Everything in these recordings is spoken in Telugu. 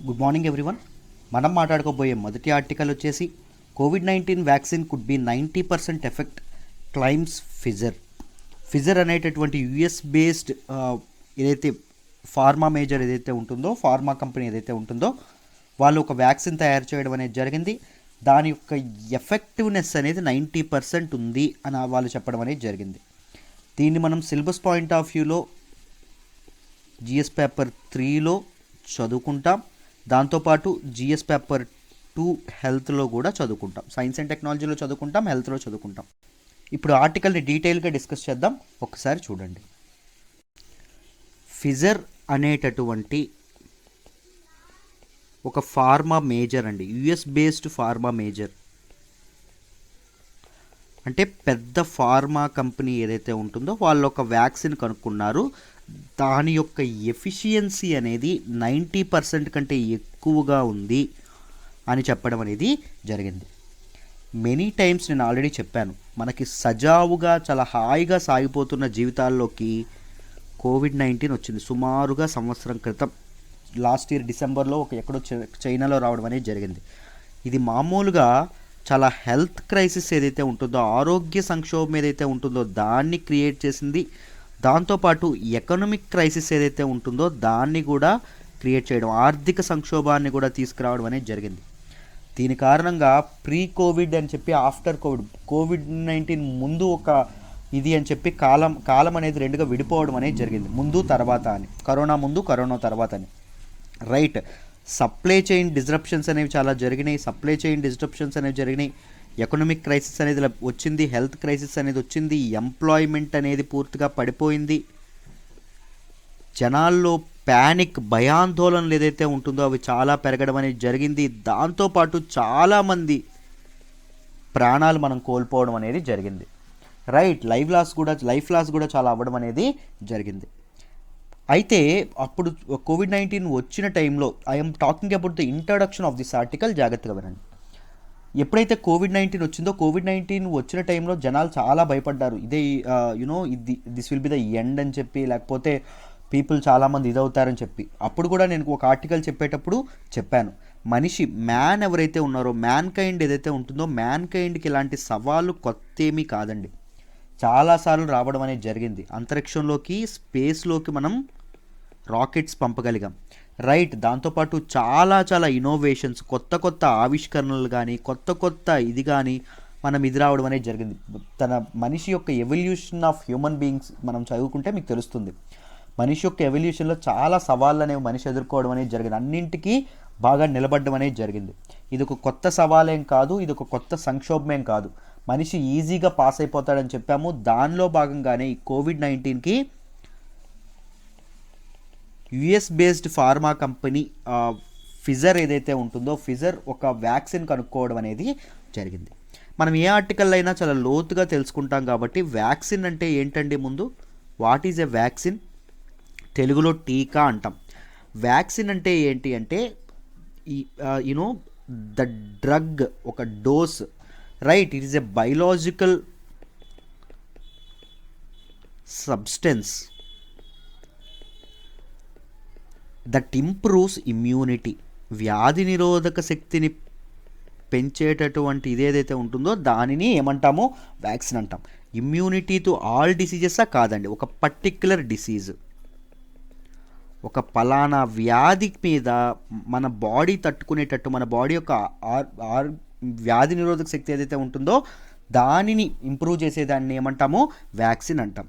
Good morning everyone. మనం మాట్లాడుకోబోయే మొదటి ఆర్టికల్ వచ్చేసి కోవిడ్-19 vaccine could be 90% effect claims Pfizer. Pfizer అనేటటువంటి యుఎస్ బేస్డ్ ఏదైతే ఫార్మా మేజర్ ఏదైతే ఉంటుందో, ఫార్మా కంపెనీ ఏదైతే ఉంటుందో, వాళ్ళు ఒక వ్యాక్సిన్ తయారు చేయడం అనేది జరిగింది. దాని యొక్క ఎఫెక్టివ్నెస్ అనేది 90% ఉంది అని వాళ్ళు చెప్పడం అనేది జరిగింది. దీన్ని మనం సిలబస్ పాయింట్ ఆఫ్ వ్యూలో జిఎస్ పేపర్ 3లో చదువుకుంటాం. దాంతోపాటు జిఎస్ పేపర్ 2 హెల్త్లో కూడా చదువుకుంటాం. సైన్స్ అండ్ టెక్నాలజీలో చదువుకుంటాం, హెల్త్లో చదువుకుంటాం. ఇప్పుడు ఆర్టికల్ని డీటెయిల్గా డిస్కస్ చేద్దాం. ఒకసారి చూడండి. ఫిజర్ అనేటటువంటి ఒక ఫార్మా మేజర్ అండి, యుఎస్ బేస్డ్ ఫార్మా మేజర్. అంటే పెద్ద ఫార్మా కంపెనీ ఏదైతే ఉంటుందో వాళ్ళు ఒక వ్యాక్సిన్ కనుక్కున్నారు. దాని యొక్క ఎఫిషియన్సీ అనేది 90% కంటే ఎక్కువగా ఉంది అని చెప్పడం అనేది జరిగింది. మెనీ టైమ్స్ నేను ఆల్రెడీ చెప్పాను, మనకి సజావుగా చాలా హాయిగా సాగిపోతున్న జీవితాల్లోకి కోవిడ్-19 వచ్చింది. సుమారుగా సంవత్సరం క్రితం, లాస్ట్ ఇయర్ డిసెంబర్లో ఎక్కడో చైనాలో రావడం అనేది జరిగింది. ఇది మామూలుగా చాలా హెల్త్ క్రైసిస్ ఏదైతే ఉంటుందో, ఆరోగ్య సంక్షోభం ఏదైతే ఉంటుందో దాన్ని క్రియేట్ చేసింది. దాంతోపాటు ఎకనామిక్ క్రైసిస్ ఏదైతే ఉంటుందో దాన్ని కూడా క్రియేట్ చేయడం, ఆర్థిక సంక్షోభాన్ని కూడా తీసుకురావడం అనేది జరిగింది. దీని కారణంగా ప్రీ కోవిడ్ అని చెప్పి, ఆఫ్టర్ కోవిడ్-19 ముందు ఒక ఇది అని చెప్పి కాలం అనేది రెండుగా విడిపోవడం అనేది జరిగింది. ముందు తర్వాత అని, కరోనా ముందు కరోనా తర్వాత అని. రైట్. సప్లై చైన్ డిస్రప్షన్స్ అనేవి చాలా జరిగినాయి. ఎకనామిక్ క్రైసిస్ అనేది వచ్చింది, హెల్త్ క్రైసిస్ అనేది వచ్చింది, ఎంప్లాయ్మెంట్ అనేది పూర్తిగా పడిపోయింది. జనాల్లో ప్యానిక్, భయాందోళనలు ఏదైతే ఉంటుందో అవి చాలా పెరగడం అనేది జరిగింది. దాంతోపాటు చాలామంది ప్రాణాలు మనం కోల్పోవడం అనేది జరిగింది. రైట్. లైఫ్ లాస్ కూడా చాలా అవ్వడం అనేది జరిగింది. అయితే అప్పుడు కోవిడ్-19 వచ్చిన టైంలో, I'm talking about the introduction of this article, జాగ్రత్తగా వినండి. ఎప్పుడైతే కోవిడ్-19 వచ్చిందో, కోవిడ్-19 వచ్చిన టైంలో జనాలు చాలా భయపడ్డారు. ఇదే this will be the end అని చెప్పి, లేకపోతే పీపుల్ చాలామంది ఇదవుతారని చెప్పి. అప్పుడు కూడా నేను ఒక ఆర్టికల్ చెప్పేటప్పుడు చెప్పాను, మ్యాన్ ఎవరైతే ఉన్నారో, మ్యాన్ కైండ్ ఏదైతే ఉంటుందో, మ్యాన్ కైండ్కి ఇలాంటి సవాళ్ళు కొత్త ఏమీ కాదండి. చాలాసార్లు రావడం అనేది జరిగింది. అంతరిక్షంలోకి, స్పేస్లోకి మనం రాకెట్స్ పంపగలిగాం. రైట్. దాంతోపాటు చాలా ఇన్నోవేషన్స్, కొత్త ఆవిష్కరణలు కానీ, కొత్త ఇది కానీ మనం ఇది రావడం అనేది జరిగింది. మనిషి యొక్క ఎవల్యూషన్ ఆఫ్ హ్యూమన్ బీయింగ్స్ మనం చదువుకుంటే మీకు తెలుస్తుంది. మనిషి యొక్క ఎవల్యూషన్లో చాలా సవాళ్ళు అనేవి మనిషి ఎదుర్కోవడం అనేది జరిగింది. అన్నింటికీ బాగా నిలబడడం అనేది జరిగింది. ఇది ఒక కొత్త సవాలేం కాదు, ఇది ఒక కొత్త సంక్షోభమేం కాదు. మనిషి ఈజీగా పాస్ అయిపోతాడని చెప్పాము. దానిలో భాగంగానే ఈ కోవిడ్-19కి US based pharma company Pfizer ఏదైతే ఉంటుందో, ఫిజర్ ఒక వ్యాక్సిన్ కనుక్కోవడం అనేది జరిగింది. మనం ఏ ఆర్టికల్ అయినా చాలా లోతుగా తెలుసుకుంటాం కాబట్టి, వ్యాక్సిన్ అంటే ఏంటండి? ముందు వాట్ ఈజ్ ఎ వ్యాక్సిన్? తెలుగులో టీకా అంటాం. వ్యాక్సిన్ అంటే ఏంటి అంటే, ద డ్రగ్, ఒక dose. Right. It is a biological substance that improves immunity. వ్యాధి నిరోధక శక్తిని పెంచేటటువంటి ఇదేదైతే ఉంటుందో దానిని ఏమంటామో వ్యాక్సిన్ అంటాం. ఇమ్యూనిటీ టు ఆల్ డిసీజెసా? కాదండి. ఒక పర్టిక్యులర్ డిసీజ్, ఒక పలానా వ్యాధి మీద మన బాడీ తట్టుకునేటట్టు, మన బాడీ యొక్క వ్యాధి నిరోధక శక్తి ఏదైతే ఉంటుందో దానిని ఇంప్రూవ్ చేసేదాన్ని ఏమంటామో వ్యాక్సిన్ అంటాం.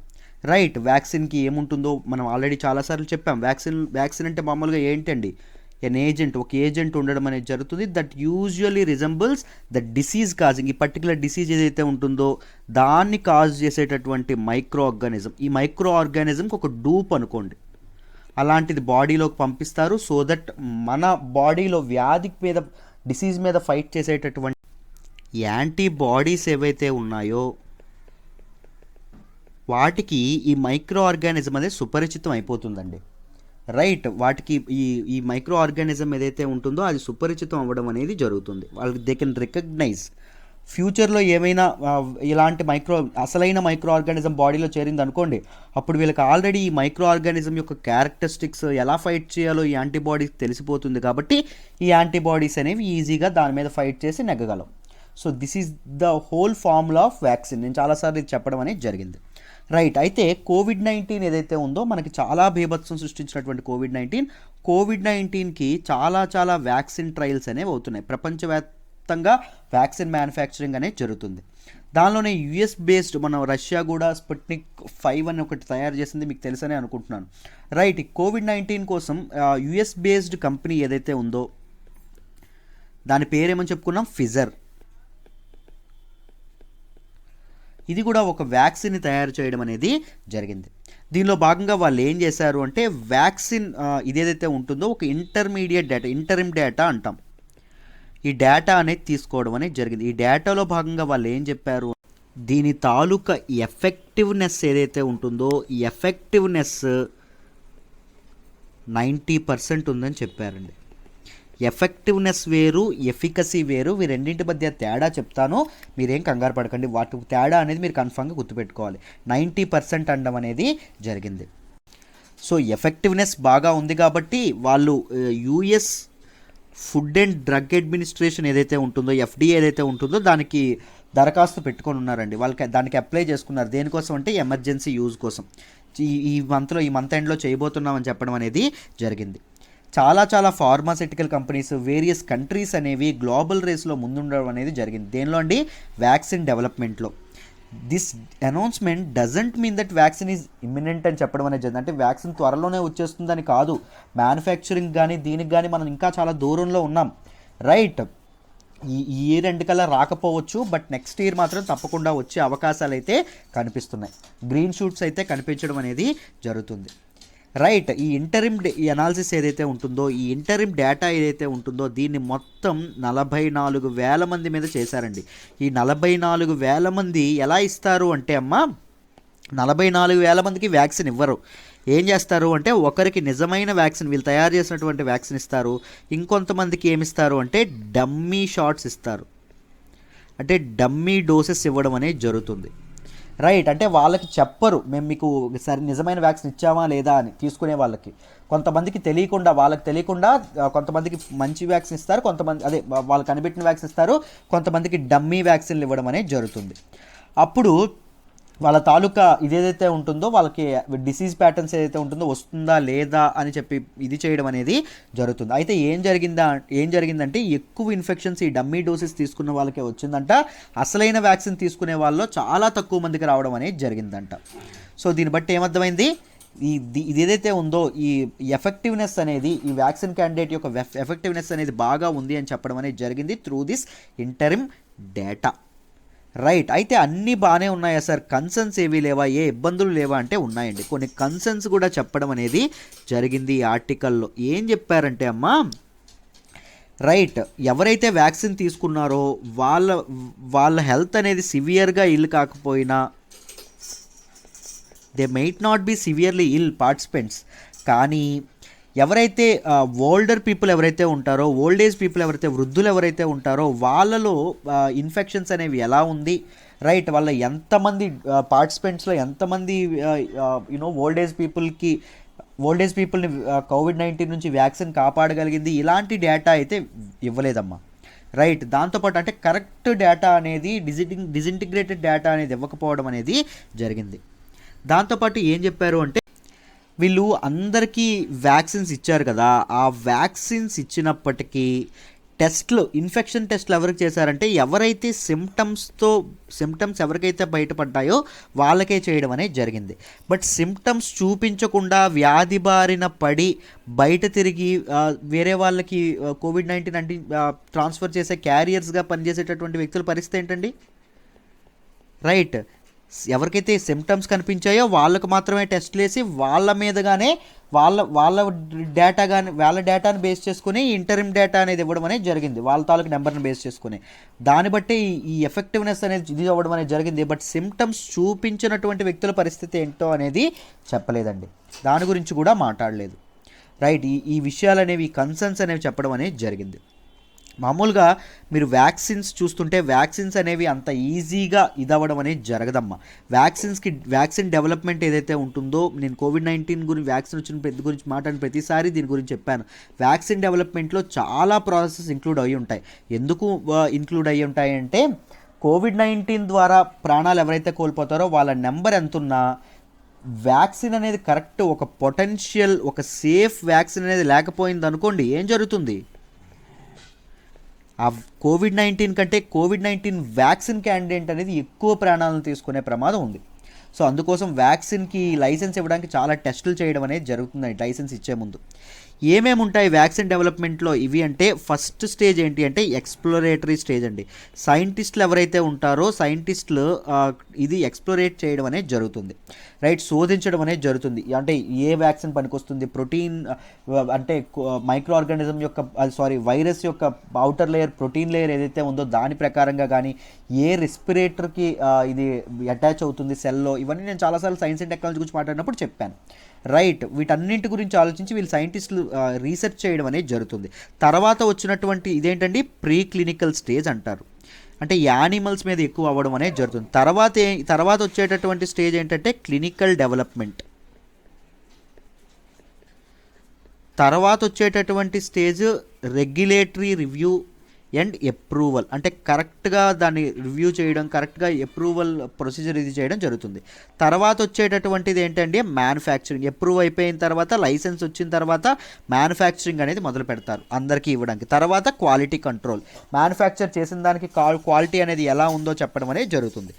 రైట్. వ్యాక్సిన్కి ఏముంటుందో మనం ఆల్రెడీ చాలాసార్లు చెప్పాం. వ్యాక్సిన్ అంటే మామూలుగా ఏంటండి? ఒక ఏజెంట్ ఉండడం అనేది జరుగుతుంది. That usually resembles the disease causing. ఈ పర్టికులర్ డిసీజ్ ఏదైతే ఉంటుందో దాన్ని కాజ్ చేసేటటువంటి మైక్రో ఆర్గానిజం. ఈ మైక్రో ఆర్గానిజంకి ఒక డూప్ అనుకోండి, అలాంటిది బాడీలోకి పంపిస్తారు. సో దట్ మన బాడీలో డిసీజ్ మీద ఫైట్ చేసేటటువంటి యాంటీబాడీస్ ఏవైతే ఉన్నాయో వాటికి ఈ మైక్రో ఆర్గానిజం అనేది సుపరిచితం అయిపోతుందండి. రైట్. వాటికి ఈ మైక్రో ఆర్గానిజం ఏదైతే ఉంటుందో అది సుపరిచితం అవ్వడం అనేది జరుగుతుంది. వాళ్ళకి దే కెన్ రికగ్నైజ్ ఫ్యూచర్లో ఏమైనా ఇలాంటి అసలైన మైక్రో ఆర్గానిజం బాడీలో చేరింది అనుకోండి, అప్పుడు వీళ్ళకి ఆల్రెడీ ఈ మైక్రో ఆర్గానిజం యొక్క క్యారెక్టరిస్టిక్స్ ఎలా ఫైట్ చేయాలో ఈ యాంటీబాడీస్ తెలిసిపోతుంది. కాబట్టి ఈ యాంటీబాడీస్ అనేవి ఈజీగా దాని మీద ఫైట్ చేసి నెగ్గగలం. So this is the whole formula of vaccine. నేను చాలాసార్లు ఇది చెప్పడం అనేది జరిగింది. రైట్. అయితే కోవిడ్-19 ఏదైతే ఉందో మనకి చాలా బీభత్సం సృష్టించినటువంటి కోవిడ్-19కి చాలా వ్యాక్సిన్ ట్రయల్స్ అనేవి అవుతున్నాయి. ప్రపంచవ్యాప్తంగా వ్యాక్సిన్ మ్యానుఫ్యాక్చరింగ్ అనేది జరుగుతుంది. దానిలోనే యుఎస్ బేస్డ్ మన రష్యా కూడా స్పుట్నిక్ 5 అని ఒకటి తయారు చేసింది, మీకు తెలుసనే అనుకుంటున్నాను. రైట్. కోవిడ్-19 కోసం యుఎస్ బేస్డ్ కంపెనీ ఏదైతే ఉందో దాని పేరేమని చెప్పుకున్నాం, ఫిజర్. ఇది కూడా ఒక వ్యాక్సిన్ని తయారు చేయడం అనేది జరిగింది. దీనిలో భాగంగా వాళ్ళు ఏం చేశారు అంటే వ్యాక్సిన్ ఇదేదైతే ఉంటుందో ఒక ఇంటరిమ్ డేటా అంటాం, ఈ డేటా అనేది తీసుకోవడం అనేది జరిగింది. ఈ డేటాలో భాగంగా వాళ్ళు ఏం చెప్పారు, దీని తాలూకా ఎఫెక్టివ్నెస్ ఏదైతే ఉంటుందో ఈ ఎఫెక్టివ్నెస్ 90% ఉందని చెప్పారండి. ఎఫెక్టివ్నెస్ వేరు, ఎఫికసీ వేరు. ఈ రెండింటి మధ్య తేడా చెప్తాను, మీరేం కంగారు పడకండి. వాటి తేడా అనేది మీరు కన్ఫామ్గా గుర్తుపెట్టుకోవాలి. 90% అనడం అనేది జరిగింది. సో ఎఫెక్టివ్నెస్ బాగా ఉంది కాబట్టి వాళ్ళు US food and drug administration ఏదైతే ఉంటుందో, ఎఫ్డీఏ ఏదైతే ఉంటుందో దానికి దరఖాస్తు పెట్టుకొని ఉన్నారండి. వాళ్ళకి దానికి అప్లై చేసుకున్నారు. దేనికోసం అంటే ఎమర్జెన్సీ యూజ్ కోసం. ఈ మంత్ ఎండ్లో చేయబోతున్నామని చెప్పడం అనేది జరిగింది. చాలా ఫార్మాసిటికల్ కంపెనీస్, వేరియస్ కంట్రీస్ అనేవి గ్లోబల్ రేస్లో ముందుండడం అనేది జరిగింది. దేనిలో అండి, వ్యాక్సిన్ డెవలప్మెంట్లో. This announcement doesn't mean that vaccine is imminent అని చెప్పడం అనేది జరిగింది. అంటే వ్యాక్సిన్ త్వరలోనే వచ్చేస్తుందని కాదు. మ్యానుఫ్యాక్చరింగ్ కానీ దీనికి కానీ మనం ఇంకా చాలా దూరంలో ఉన్నాం. రైట్. ఈ ఇయర్ ఎండ్ కల్లా రాకపోవచ్చు, బట్ నెక్స్ట్ ఇయర్ మాత్రం తప్పకుండా వచ్చే అవకాశాలు అయితే కనిపిస్తున్నాయి. గ్రీన్ షూట్స్ అయితే కనిపించడం అనేది జరుగుతుంది. రైట్. ఈ అనాలిసిస్ ఏదైతే ఉంటుందో, ఈ ఇంటరిమ్ డేటా ఏదైతే ఉంటుందో దీన్ని మొత్తం 44,000 మంది మీద చేశారండి. ఈ 44,000 మంది ఎలా ఇస్తారు అంటే 44,000 మందికి వ్యాక్సిన్ ఇవ్వరు. ఏం చేస్తారు అంటే ఒకరికి నిజమైన వ్యాక్సిన్, వీళ్ళు తయారు చేసినటువంటి వ్యాక్సిన్ ఇస్తారు. ఇంకొంతమందికి ఏమిస్తారు అంటే డమ్మీ షాట్స్ ఇస్తారు, అంటే డమ్మీ డోసెస్ ఇవ్వడం అనేది జరుగుతుంది. రైట్. అంటే వాళ్ళకి చెప్పరు మేము మీకు సరే నిజమైన వ్యాక్సిన్ ఇచ్చామా లేదా అని. తీసుకునే వాళ్ళకి కొంతమందికి తెలియకుండా, వాళ్ళకి తెలియకుండా కొంతమందికి మంచి వ్యాక్సిన్ ఇస్తారు, కొంతమంది వాళ్ళు కనిపెట్టిన వ్యాక్సిన్ ఇస్తారు, కొంతమందికి డమ్మీ వ్యాక్సిన్లు ఇవ్వడం అనేది జరుగుతుంది. అప్పుడు వాళ్ళ తాలూకా ఇదేదైతే ఉంటుందో వాళ్ళకి డిసీజ్ ప్యాటర్న్స్ ఏదైతే ఉంటుందో వస్తుందా లేదా అని చెప్పి ఇది చేయడం అనేది జరుగుతుంది. అయితే ఏం జరిగిందంటే ఎక్కువ ఇన్ఫెక్షన్స్ ఈ డమ్మీ డోసెస్ తీసుకున్న వాళ్ళకే వచ్చిందంట. అసలైన వ్యాక్సిన్ తీసుకునే వాళ్ళలో చాలా తక్కువ మందికి రావడం అనేది జరిగిందంట. సో దీన్ని బట్టి ఏమర్థమైంది, ఇది ఏదైతే ఉందో ఈ ఎఫెక్టివ్నెస్ అనేది, ఈ వ్యాక్సిన్ క్యాండిడేట్ యొక్క ఎఫెక్టివ్నెస్ అనేది బాగా ఉంది అని చెప్పడం అనేది జరిగింది through this interim data. Right. అయితే అన్నీ బాగానే ఉన్నాయా సార్, కన్సర్న్స్ ఏవీ లేవా, ఏ ఇబ్బందులు లేవా అంటే ఉన్నాయండి. కొన్ని కన్సర్న్స్ కూడా చెప్పడం అనేది జరిగింది ఈ ఆర్టికల్లో. ఏం చెప్పారంటే రైట్, ఎవరైతే వ్యాక్సిన్ తీసుకున్నారో వాళ్ళ హెల్త్ అనేది సివియర్గా ఇల్ కాకపోయినా, they might not be severely ill participants, కానీ ఎవరైతే ఓల్డర్ పీపుల్ ఎవరైతే ఉంటారో, ఓల్డ్ ఏజ్ పీపుల్ ఎవరైతే, వృద్ధులు ఎవరైతే ఉంటారో వాళ్ళలో ఇన్ఫెక్షన్స్ అనేవి ఎలా ఉంది, రైట్, వాళ్ళ ఎంతమంది పార్టిసిపెంట్స్లో ఎంతమంది ఓల్డ్ ఏజ్ పీపుల్ని కోవిడ్-19 నుంచి వ్యాక్సిన్ కాపాడగలిగింది, ఇలాంటి డేటా అయితే ఇవ్వలేదమ్మా. రైట్. దాంతోపాటు అంటే కరెక్ట్ డేటా అనేది డిజింటిగ్రేటెడ్ డేటా అనేది ఇవ్వకపోవడం అనేది జరిగింది. దాంతోపాటు ఏం చెప్పారు అంటే వీళ్ళు అందరికీ వ్యాక్సిన్స్ ఇచ్చారు కదా, ఆ వ్యాక్సిన్స్ ఇచ్చినప్పటికీ ఇన్ఫెక్షన్ టెస్ట్లు ఎవరికి చేశారంటే ఎవరైతే సిమ్టమ్స్ ఎవరికైతే బయటపడ్డాయో వాళ్ళకే చేయడం అనేది జరిగింది. బట్ సిమ్టమ్స్ చూపించకుండా వ్యాధి బారిన పడి బయట తిరిగి వేరే వాళ్ళకి కోవిడ్-19 ట్రాన్స్ఫర్ చేసే క్యారియర్స్గా పనిచేసేటటువంటి వ్యక్తుల పరిస్థితి ఏంటండి. రైట్. ఎవరికైతే సిమ్టమ్స్ కనిపించాయో వాళ్ళకు మాత్రమే టెస్ట్లు వేసి వాళ్ళ మీదగానే వాళ్ళ డేటాను బేస్ చేసుకుని ఇంటరిమ్ డేటా అనేది ఇవ్వడం అనేది జరిగింది, వాళ్ళ తాలూకు నెంబర్ని బేస్ చేసుకుని. దాన్ని బట్టి ఈ ఎఫెక్టివ్నెస్ అనేది ఇది అవ్వడం అనేది జరిగింది. బట్ సిమ్టమ్స్ చూపించినటువంటి వ్యక్తుల పరిస్థితి ఏంటో అనేది చెప్పలేదండి, దాని గురించి కూడా మాట్లాడలేదు. రైట్. ఈ విషయాలు అనేవి, కన్సర్న్స్ అనేవి చెప్పడం అనేది జరిగింది. మామూలుగా మీరు వ్యాక్సిన్స్ చూస్తుంటే వ్యాక్సిన్స్ అనేవి అంత ఈజీగా ఇదవ్వడం అనేది జరగదమ్మా. వ్యాక్సిన్ డెవలప్మెంట్ ఏదైతే ఉంటుందో, నేను కోవిడ్-19 గురించి వ్యాక్సిన్ వచ్చిన గురించి మాట్లాడిన ప్రతిసారి దీని గురించి చెప్పాను. వ్యాక్సిన్ డెవలప్మెంట్లో చాలా ప్రాసెస్ ఇంక్లూడ్ అయ్యి ఉంటాయి. ఎందుకు ఇంక్లూడ్ అయ్యి ఉంటాయి అంటే, కోవిడ్-19 ద్వారా ప్రాణాలు ఎవరైతే కోల్పోతారో వాళ్ళ నెంబర్ ఎంతున్నా వ్యాక్సిన్ అనేది కరెక్ట్ ఒక పొటెన్షియల్ ఒక సేఫ్ వ్యాక్సిన్ అనేది లేకపోయింది అనుకోండి, ఏం జరుగుతుంది? ఆ కోవిడ్-19 కంటే కోవిడ్-19 వ్యాక్సిన్ క్యాండిడేట్ అనేది ఎక్కువ ప్రాణాలను తీసుకునే ప్రమాదం ఉంది. సో అందుకోసం వ్యాక్సిన్కి లైసెన్స్ ఇవ్వడానికి చాలా టెస్టులు చేయడం అనేది జరుగుతుంది లైసెన్స్ ఇచ్చే ముందు. ఏమేమి ఉంటాయి వ్యాక్సిన్ డెవలప్మెంట్లో ఇవి అంటే, ఫస్ట్ స్టేజ్ ఏంటి అంటే ఎక్స్ప్లోరేటరీ స్టేజ్ అండి. సైంటిస్టులు ఎవరైతే ఉంటారో సైంటిస్టులు ఇది ఎక్స్ప్లోరేట్ చేయడం అనేది జరుగుతుంది, రైట్, శోధించడం అనేది జరుగుతుంది. అంటే ఏ వ్యాక్సిన్ పనికొస్తుంది, ప్రోటీన్ అంటే మైక్రో ఆర్గానిజం యొక్క వైరస్ యొక్క అవుటర్ లేయర్ ప్రోటీన్ లేయర్ ఏదైతే ఉందో దాని ప్రకారంగా కానీ, ఏ రెస్పిరేటర్కి ఇది అటాచ్ అవుతుంది సెల్లో, ఇవన్నీ నేను చాలాసార్లు సైన్స్ అండ్ టెక్నాలజీ గురించి మాట్లాడినప్పుడు చెప్పాను, రైట్. వీటన్నింటి గురించి ఆలోచించి వీళ్ళు సైంటిస్టులు రీసెర్చ్ చేయడం అనేది జరుగుతుంది. తర్వాత వచ్చినటువంటి ఇదేంటండి ప్రీ క్లినికల్ స్టేజ్ అంటారు, అంటే యానిమల్స్ మీద ఎక్కువ అవ్వడం అనేది జరుగుతుంది. తర్వాత వచ్చేటటువంటి స్టేజ్ ఏంటంటే క్లినికల్ డెవలప్మెంట్. తర్వాత వచ్చేటటువంటి stage regulatory review and approval, అంటే కరెక్ట్గా దాన్ని రివ్యూ చేయడం, కరెక్ట్గా అప్రూవల్ ప్రొసీజర్ ఇది చేయడం జరుగుతుంది. తర్వాత వచ్చేటటువంటిది ఏంటంటే మ్యానుఫ్యాక్చరింగ్. అప్రూవ్ అయిపోయిన తర్వాత లైసెన్స్ వచ్చిన తర్వాత మ్యానుఫ్యాక్చరింగ్ అనేది మొదలు పెడతారు అందరికీ ఇవ్వడానికి. తర్వాత క్వాలిటీ కంట్రోల్, మ్యానుఫ్యాక్చర్ చేసిన దానికి క్వాలిటీ అనేది ఎలా ఉందో చెప్పడం అనేది జరుగుతుంది.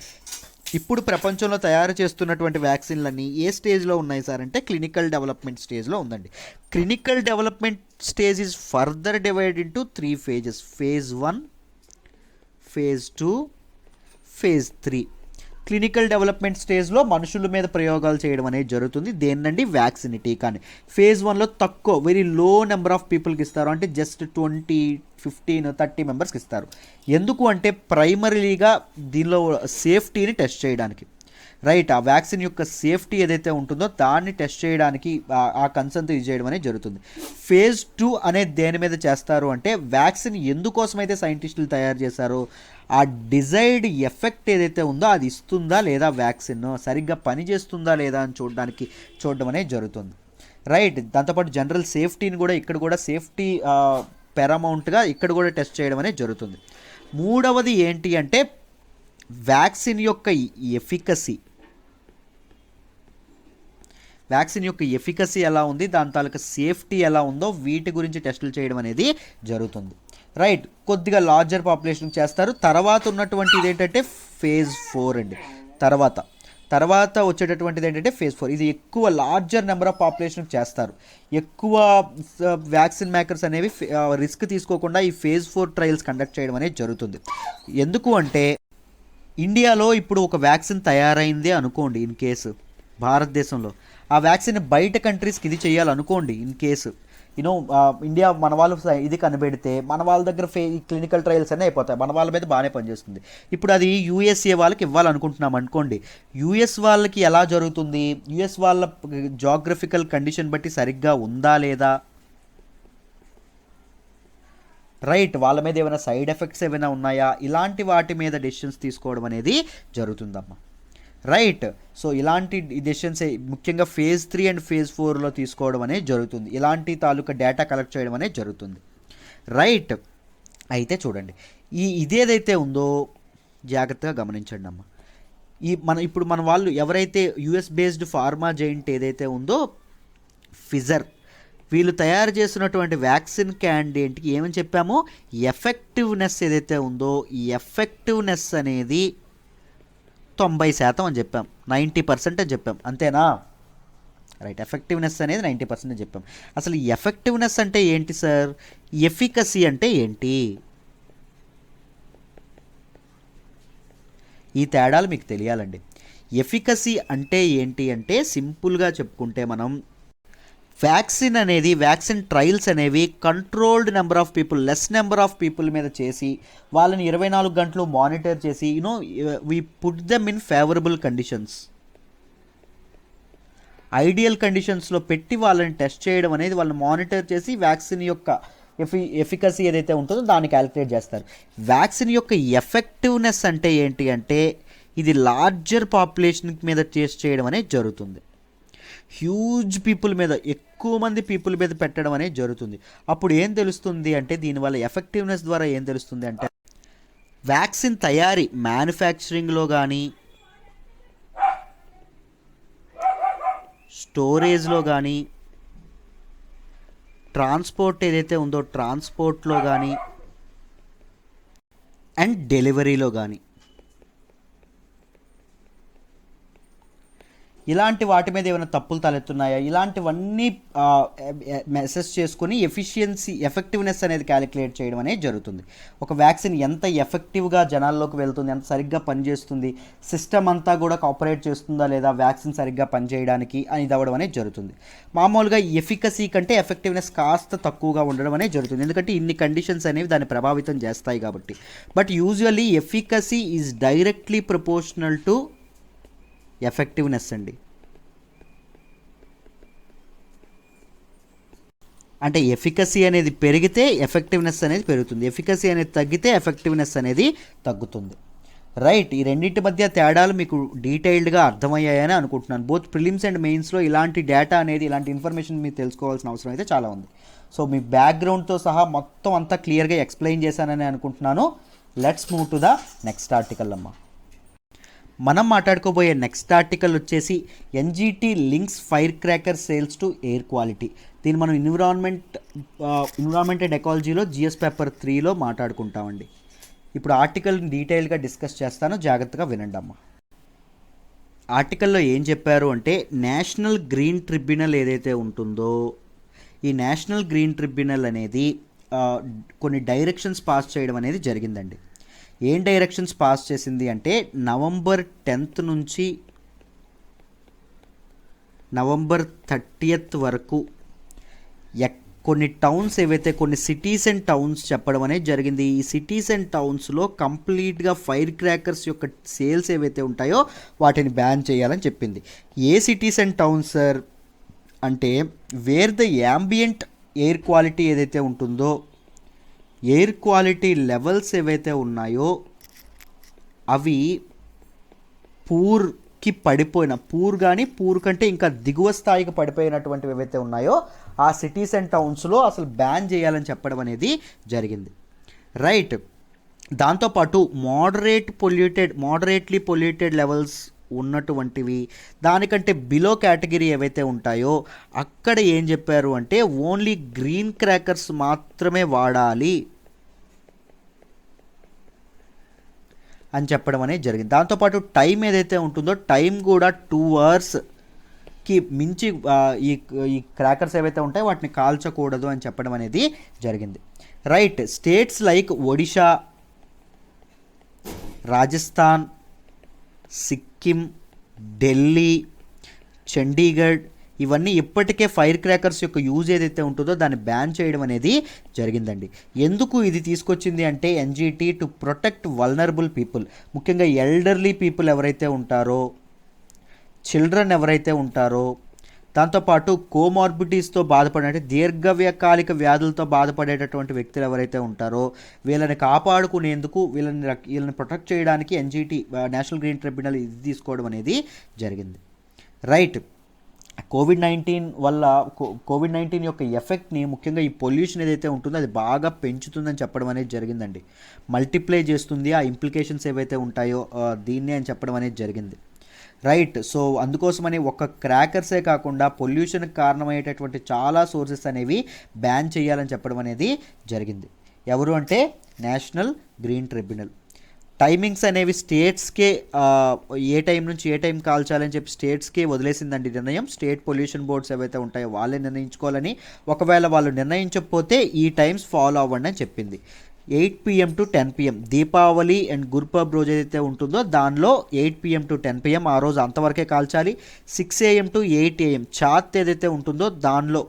ఇప్పుడు ప్రపంచంలో తయారు చేస్తున్నటువంటి వ్యాక్సిన్లన్నీ ఏ స్టేజ్లో ఉన్నాయి సార్ అంటే క్లినికల్ డెవలప్మెంట్ స్టేజ్లో ఉందండి. Clinical development stage is further divide into 3 phases: phase 1, phase 2, phase 3. Clinical development స్టేజ్లో మనుషుల మీద ప్రయోగాలు చేయడం అనేది జరుగుతుంది. దేన్నండి? వ్యాక్సిన్, టీకాని. ఫేజ్ 1లో తక్కువ, వెరీ లో నెంబర్ ఆఫ్ పీపుల్కి ఇస్తారు, అంటే జస్ట్ 20, 15, 30 మెంబర్స్కి ఇస్తారు. ఎందుకు అంటే ప్రైమరీగా దీనిలో సేఫ్టీని టెస్ట్ చేయడానికి, రైట్. ఆ వ్యాక్సిన్ యొక్క సేఫ్టీ ఏదైతే ఉంటుందో దాన్ని టెస్ట్ చేయడానికి ఆ కన్సర్న్తో ఇది చేయడం అనేది జరుగుతుంది. ఫేజ్ 2 అనేది దేని మీద చేస్తారు అంటే, వ్యాక్సిన్ ఎందుకోసమైతే సైంటిస్టులు తయారు చేశారో ఆ డిజైర్డ్ ఎఫెక్ట్ ఏదైతే ఉందో అది ఇస్తుందా లేదా, వ్యాక్సిన్ సరిగ్గా పనిచేస్తుందా లేదా అని చూడడం అనేది జరుగుతుంది, రైట్. దాంతోపాటు జనరల్ సేఫ్టీని కూడా ఇక్కడ కూడా సేఫ్టీ పెరామౌంట్గా ఇక్కడ కూడా టెస్ట్ చేయడం అనేది జరుగుతుంది. మూడవది ఏంటి అంటే వ్యాక్సిన్ యొక్క ఎఫికసీ ఎలా ఉంది, దాని తాలూకా సేఫ్టీ ఎలా ఉందో వీటి గురించి టెస్టులు చేయడం అనేది జరుగుతుంది, రైట్. కొద్దిగా లార్జర్ పాపులేషన్కి చేస్తారు. తర్వాత ఉన్నటువంటిది ఏంటంటే ఫేజ్ 4 అండి. తర్వాత వచ్చేటటువంటిది ఏంటంటే ఫేజ్ 4. ఇది ఎక్కువ లార్జర్ నెంబర్ ఆఫ్ పాపులేషన్కి చేస్తారు. ఎక్కువ వ్యాక్సిన్ మేకర్స్ అనేవి రిస్క్ తీసుకోకుండా ఈ ఫేజ్ 4 ట్రయల్స్ కండక్ట్ చేయడం అనేది జరుగుతుంది. ఎందుకు అంటే ఇండియాలో ఇప్పుడు ఒక వ్యాక్సిన్ తయారైంది అనుకోండి, ఇన్ కేసు భారతదేశంలో ఆ వ్యాక్సిన్ బయట కంట్రీస్కి ఇది చేయాలనుకోండి, ఇన్ కేసు ఇండియా మన వాళ్ళు ఇది కనిపెడితే మన వాళ్ళ దగ్గర క్లినికల్ ట్రయల్స్ అన్నీ అయిపోతాయి, మన వాళ్ళ మీద బాగానే పనిచేస్తుంది. ఇప్పుడు అది యూఎస్ఏ వాళ్ళకి ఇవ్వాలనుకుంటున్నాం అనుకోండి, యూఎస్ వాళ్ళకి ఎలా జరుగుతుంది, యూఎస్ వాళ్ళ జాగ్రఫికల్ కండిషన్ బట్టి సరిగ్గా ఉందా లేదా, రైట్, వాళ్ళ మీద ఏమైనా సైడ్ ఎఫెక్ట్స్ ఏమైనా ఉన్నాయా, ఇలాంటి వాటి మీద డెసిషన్స్ తీసుకోవడం అనేది జరుగుతుందమ్మా, రైట్. సో ఇలాంటి డెసిషన్స్ ముఖ్యంగా ఫేజ్ 3 అండ్ ఫేజ్ 4లో తీసుకోవడం అనేది జరుగుతుంది. ఇలాంటి తాలూకా డేటా కలెక్ట్ చేయడం అనేది జరుగుతుంది, రైట్. అయితే చూడండి, ఇదేదైతే ఉందో జాగ్రత్తగా గమనించండి అమ్మ. ఇప్పుడు మన వాళ్ళు ఎవరైతే యుఎస్ బేస్డ్ ఫార్మా జైంట్ ఏదైతే ఉందో ఫిజర్, వీళ్ళు తయారు చేస్తున్నటువంటి వ్యాక్సిన్ క్యాండిడేట్కి ఏమని చెప్పామో, ఎఫెక్టివ్నెస్ ఏదైతే ఉందో ఈ ఎఫెక్టివ్నెస్ అనేది 90% అని చెప్పాం, 90% అని చెప్పాం, అంతేనా, రైట్. ఎఫెక్టివ్నెస్ అనేది 90% అని చెప్పాం. అసలు ఎఫెక్టివ్నెస్ అంటే ఏంటి సార్, ఎఫికసీ అంటే ఏంటి, ఈ తేడాలు మీకు తెలియాలండి. ఎఫికసీ అంటే ఏంటి అంటే సింపుల్గా చెప్పుకుంటే మనం వ్యాక్సిన్ ట్రయల్స్ అనేవి controlled number of people, less number of people మీద చేసి వాళ్ళని 24 గంటలు మానిటర్ చేసి we put them in favourable conditions, ideal కండిషన్స్లో పెట్టి వాళ్ళని టెస్ట్ చేయడం అనేది, వాళ్ళని మానిటర్ చేసి వ్యాక్సిన్ యొక్క ఎఫికసీ ఏదైతే ఉంటుందో దాన్ని క్యాలిక్యులేట్ చేస్తారు. వ్యాక్సిన్ యొక్క ఎఫెక్టివ్నెస్ అంటే ఏంటి అంటే ఇది లార్జర్ పాపులేషన్ మీద టెస్ట్ చేయడం అనేది జరుగుతుంది. హ్యూజ్ పీపుల్ మీద, ఎక్కువ మంది పీపుల్ మీద పెట్టడం అనేది జరుగుతుంది. అప్పుడు ఏం తెలుస్తుంది అంటే దీనివల్ల ఎఫెక్టివ్నెస్ ద్వారా ఏం తెలుస్తుంది అంటే వ్యాక్సిన్ తయారీ మ్యానుఫ్యాక్చరింగ్లో కానీ స్టోరేజ్లో కానీ ట్రాన్స్పోర్ట్ ఏదైతే ఉందో ట్రాన్స్పోర్ట్లో కానీ అండ్ డెలివరీలో కానీ ఇలాంటి వాటి మీద ఏమైనా తప్పులు తలెత్తున్నాయా, ఇలాంటివన్నీ మెసెస్ చేసుకొని ఎఫెక్టివ్నెస్ అనేది క్యాలిక్యులేట్ చేయడం అనేది జరుగుతుంది. ఒక వ్యాక్సిన్ ఎంత ఎఫెక్టివ్గా జనాల్లోకి వెళ్తుంది, ఎంత సరిగ్గా పనిచేస్తుంది, సిస్టమ్ అంతా కూడా కోఆపరేట్ చేస్తుందా లేదా వ్యాక్సిన్ సరిగ్గా పనిచేయడానికి అని ఇది అవ్వడం అనేది జరుగుతుంది. మామూలుగా ఎఫికసీ కంటే ఎఫెక్టివ్నెస్ కాస్త తక్కువగా ఉండడం అనేది జరుగుతుంది, ఎందుకంటే ఇన్ని కండిషన్స్ అనేవి దాన్ని ప్రభావితం చేస్తాయి కాబట్టి. But usually efficacy is directly proportional to effectiveness అండి. అంటే ఎఫికసీ అనేది పెరిగితే ఎఫెక్టివ్నెస్ అనేది పెరుగుతుంది, ఎఫికసీ అనేది తగ్గితే ఎఫెక్టివ్నెస్ అనేది తగ్గుతుంది. రైట్, ఈ రెండింటి మధ్య తేడాలు మీకు డీటెయిల్డ్గా అర్థమయ్యాయని అనుకుంటున్నాను. బోత్ ప్రిలిమ్స్ అండ్ మెయిన్స్లో ఇలాంటి డేటా అనేది, ఇలాంటి ఇన్ఫర్మేషన్ మీరు తెలుసుకోవాల్సిన అవసరం అయితే చాలా ఉంది. సో మీ బ్యాక్గ్రౌండ్తో సహా మొత్తం అంతా క్లియర్గా ఎక్స్ప్లెయిన్ చేశానని అనుకుంటున్నాను. Let's move to the next article అమ్మా. మనం మాట్లాడుకోబోయే నెక్స్ట్ ఆర్టికల్ వచ్చేసి NGT links fire cracker sales to air quality. దీన్ని మనం ఎన్విరాన్మెంట్ అండ్ ఎకాలజీలో జిఎస్ పేపర్ 3లో మాట్లాడుకుంటామండి. ఇప్పుడు ఆర్టికల్ని డీటెయిల్గా డిస్కస్ చేస్తాను, జాగ్రత్తగా వినండి అమ్మ. ఆర్టికల్లో ఏం చెప్పారు అంటే నేషనల్ గ్రీన్ ట్రిబ్యునల్ ఏదైతే ఉంటుందో ఈ నేషనల్ గ్రీన్ ట్రిబ్యునల్ అనేది కొన్ని డైరెక్షన్స్ పాస్ చేయడం అనేది జరిగిందండి. ఏం డైరెక్షన్స్ పాస్ చేసింది అంటే నవంబర్ 10th నుంచి నవంబర్ 30th వరకు కొన్ని టౌన్స్ ఏవైతే, కొన్ని సిటీస్ అండ్ టౌన్స్ చెప్పడం అనేది జరిగింది. ఈ సిటీస్ అండ్ టౌన్స్లో కంప్లీట్గా ఫైర్ క్రాకర్స్ యొక్క సేల్స్ ఏవైతే ఉంటాయో వాటిని బ్యాన్ చేయాలని చెప్పింది. ఏ సిటీస్ అండ్ టౌన్స్ సార్ అంటే wear the ambient air quality ఏదైతే ఉంటుందో, ఎయిర్ క్వాలిటీ లెవెల్స్ ఏవైతే ఉన్నాయో అవి పూర్కి పడిపోయిన, పూర్ కంటే ఇంకా దిగువ స్థాయికి పడిపోయినటువంటివి ఏవైతే ఉన్నాయో ఆ సిటీస్ అండ్ టౌన్స్లో అసలు బ్యాన్ చేయాలని చెప్పడం అనేది జరిగింది. రైట్, దాంతోపాటు మోడరేట్లీ పొల్యూటెడ్ లెవెల్స్ ఉన్నటువంటివి, దానికంటే బిలో కేటగిరీ ఏవైతే ఉంటాయో అక్కడ ఏం చెప్పారు అంటే ఓన్లీ గ్రీన్ క్రాకర్స్ మాత్రమే వాడాలి అని చెప్పడం అనేది జరిగింది. దాంతోపాటు టైం ఏదైతే ఉంటుందో టైం కూడా 2 hours మించి ఈ క్రాకర్స్ ఏవైతే ఉంటాయో వాటిని కాల్చకూడదు అని చెప్పడం అనేది జరిగింది. Right, states like Odisha, Rajasthan, Sikkim, Delhi, Chandigarh ఇవన్నీ ఇప్పటికే ఫైర్ క్రాకర్స్ యొక్క యూజ్ ఏదైతే ఉంటుందో దాన్ని బ్యాన్ చేయడం అనేది జరిగిందండి. ఎందుకు ఇది తీసుకొచ్చింది అంటే NGT to protect vulnerable people, ముఖ్యంగా ఎల్డర్లీ పీపుల్ ఎవరైతే ఉంటారో, చిల్డ్రన్ ఎవరైతే ఉంటారో, దాంతోపాటు కోమార్బిడిటీస్తో బాధపడే దీర్ఘకాలిక వ్యాధులతో బాధపడేటటువంటి వ్యక్తులు ఎవరైతే ఉంటారో వీళ్ళని కాపాడుకునేందుకు, వీళ్ళని ప్రొటెక్ట్ చేయడానికి ఎన్జిటి నేషనల్ గ్రీన్ ట్రిబ్యునల్ ఇది తీసుకోవడం అనేది జరిగింది. రైట్, కోవిడ్-19 యొక్క ఎఫెక్ట్ని ముఖ్యంగా ఈ పొల్యూషన్ ఏదైతే ఉంటుందో అది బాగా పెంచుతుందని చెప్పడం అనేది జరిగిందండి. మల్టిప్లై చేస్తుంది, ఆ ఇంప్లికేషన్స్ ఏవైతే ఉంటాయో దీన్నే అని చెప్పడం అనేది జరిగింది. రైట్, సో అందుకోసమని ఒక క్రాకర్సే కాకుండా పొల్యూషన్కి కారణమయ్యేటటువంటి చాలా సోర్సెస్ అనేవి బ్యాన్ చేయాలని చెప్పడం అనేది జరిగింది. ఎవరు అంటే నేషనల్ గ్రీన్ ట్రిబ్యునల్. టైమింగ్స్ అనేవి స్టేట్స్కే ఏ టైం నుంచి ఏ టైం కాల్చాలని చెప్పి స్టేట్స్కే వదిలేసిందండి నిర్ణయం. స్టేట్ పొల్యూషన్ బోర్డ్స్ ఏవైతే ఉంటాయో వాళ్ళే నిర్ణయించుకోవాలని, ఒకవేళ వాళ్ళు నిర్ణయించకపోతే ఈ టైమ్స్ ఫాలో అవ్వండి అని చెప్పింది. 8 PM to 10 PM Deepavali and Gurpurab రోజు ఏదైతే ఉంటుందో దానిలో 8 PM to 10 PM ఆ రోజు అంతవరకే కాల్చాలి. 6 AM to 8 AM చాత్ ఏదైతే ఉంటుందో దానిలో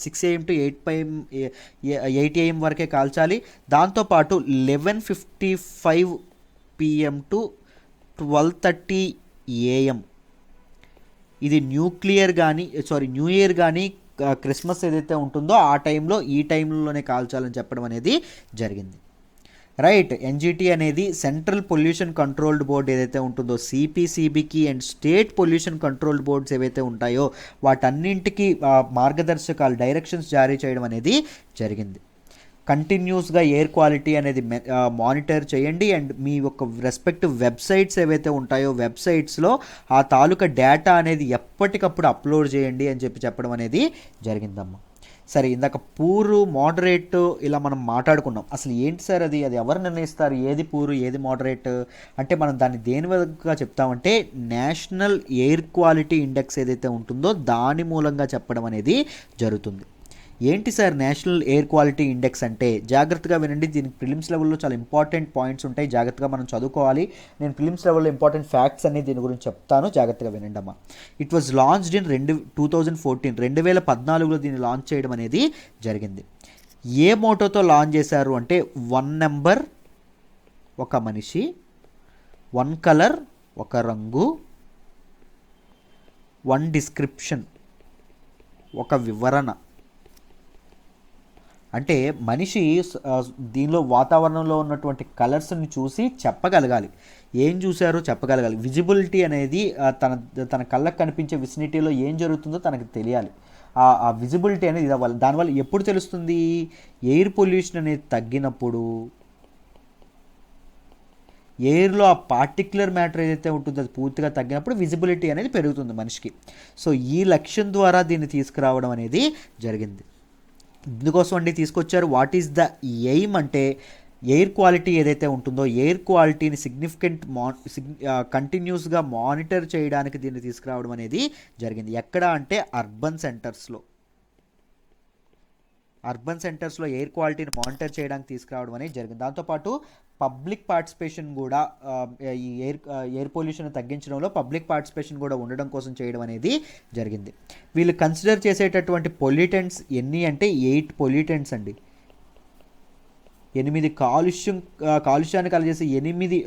6 AM to 8 AM వరకే కాల్చాలి. దాంతోపాటు 11:55 PM to 12:30 AM ఇది న్యూ ఇయర్ కానీ క్రిస్మస్ ఏదైతే ఉంటుందో ఆ టైంలో ఈ టైంలోనే కాల్చాలని చెప్పడం అనేది జరిగింది. రైట్. ఎన్జిటి అనేది సెంట్రల్ పొల్యూషన్ కంట్రోల్డ్ బోర్డ్ ఏదైతే ఉంటుందో సిపిసిబికి and state pollution controlled boards ఏవైతే ఉంటాయో వాటన్నింటికి మార్గదర్శకాలు డైరెక్షన్స్ జారీ చేయడం అనేది జరిగింది. కంటిన్యూస్గా ఎయిర్ క్వాలిటీ అనేది మానిటర్ చేయండి అండ్ మీ యొక్క రెస్పెక్టివ్ వెబ్సైట్స్ ఏవైతే ఉంటాయో వెబ్సైట్స్లో ఆ తాలూకా డేటా అనేది ఎప్పటికప్పుడు అప్లోడ్ చేయండి అని చెప్పడం అనేది జరిగిందమ్మా. సరే, ఇందాక పూరు మోడరేట్ ఇలా మనం మాట్లాడుకున్నాం. అసలు ఏంటి సార్ అది ఎవరు నిర్ణయిస్తారు, ఏది పూరు ఏది మోడరేట్ అంటే మనం దాన్ని దేని విధంగా చెప్తామంటే నేషనల్ ఎయిర్ క్వాలిటీ ఇండెక్స్ ఏదైతే ఉంటుందో దాని మూలంగా చెప్పడం అనేది జరుగుతుంది. ఏంటి sir national air quality index అంటే? జాగ్రత్తగా వినండి, దీనికి ప్రిలిమ్స్ లెవెల్లో చాలా ఇంపార్టెంట్ పాయింట్స్ ఉంటాయి, జాగ్రత్తగా మనం చదువుకోవాలి. నేను ప్రిలిమ్స్ లెవెల్లో ఇంపార్టెంట్ ఫ్యాక్ట్స్ అన్ని దీని గురించి చెప్తాను, జాగ్రత్తగా వినండి అమ్మా. ఇట్ వాజ్ లాంచ్డ్ ఇన్ 2014 దీన్ని లాంచ్ చేయడం అనేది జరిగింది. ఏ మోటోతో లాంచ్ చేశారు అంటే 1 నెంబర్ ఒక మనిషి, 1 కలర్ ఒక రంగు, 1 డిస్క్రిప్షన్ ఒక వివరణ. అంటే మనిషి దీనిలో వాతావరణంలో ఉన్నటువంటి కలర్స్ని చూసి చెప్పగలగాలి, ఏం చూశారో చెప్పగలగాలి. విజిబిలిటీ అనేది తన కళ్ళకు కనిపించే విసినిటీలో ఏం జరుగుతుందో తనకు తెలియాలి. ఆ విజిబిలిటీ అనేది ఇది అవ్వాలి. దానివల్ల ఎప్పుడు తెలుస్తుంది? ఎయిర్ పొల్యూషన్ అనేది తగ్గినప్పుడు, ఎయిర్లో ఆ పార్టిక్యులర్ మ్యాటర్ ఏదైతే ఉంటుందో అది పూర్తిగా తగ్గినప్పుడు విజిబిలిటీ అనేది పెరుగుతుంది మనిషికి. సో ఈ లక్ష్యం ద్వారా దీన్ని తీసుకురావడం అనేది జరిగింది. ఇందుకోసం అండి తీసుకొచ్చారు. వాట్ ఈస్ ద ఎయిమ్ అంటే ఎయిర్ క్వాలిటీ ఏదైతే ఉంటుందో ఎయిర్ క్వాలిటీని కంటిన్యూస్గా మానిటర్ చేయడానికి దీన్ని తీసుకురావడం అనేది జరిగింది. ఎక్కడ అంటే అర్బన్ సెంటర్స్లో ఎయిర్ క్వాలిటీని మానిటర్ చేయడానికి తీసుకురావడం అనేది జరిగింది. దాంతోపాటు పబ్లిక్ పార్టిసిపేషన్ కూడా ఈ ఎయిర్ పొల్యూషన్ తగ్గించడంలో పబ్లిక్ పార్టిసిపేషన్ కూడా ఉండడం కోసం చేయడం అనేది జరిగింది. వీళ్ళు కన్సిడర్ చేసేటటువంటి పొల్యూటెంట్స్ ఎన్ని అంటే 8 పొల్యూటెంట్స్ అండి. 8 కాలుష్యాన్ని కలగజేసే 8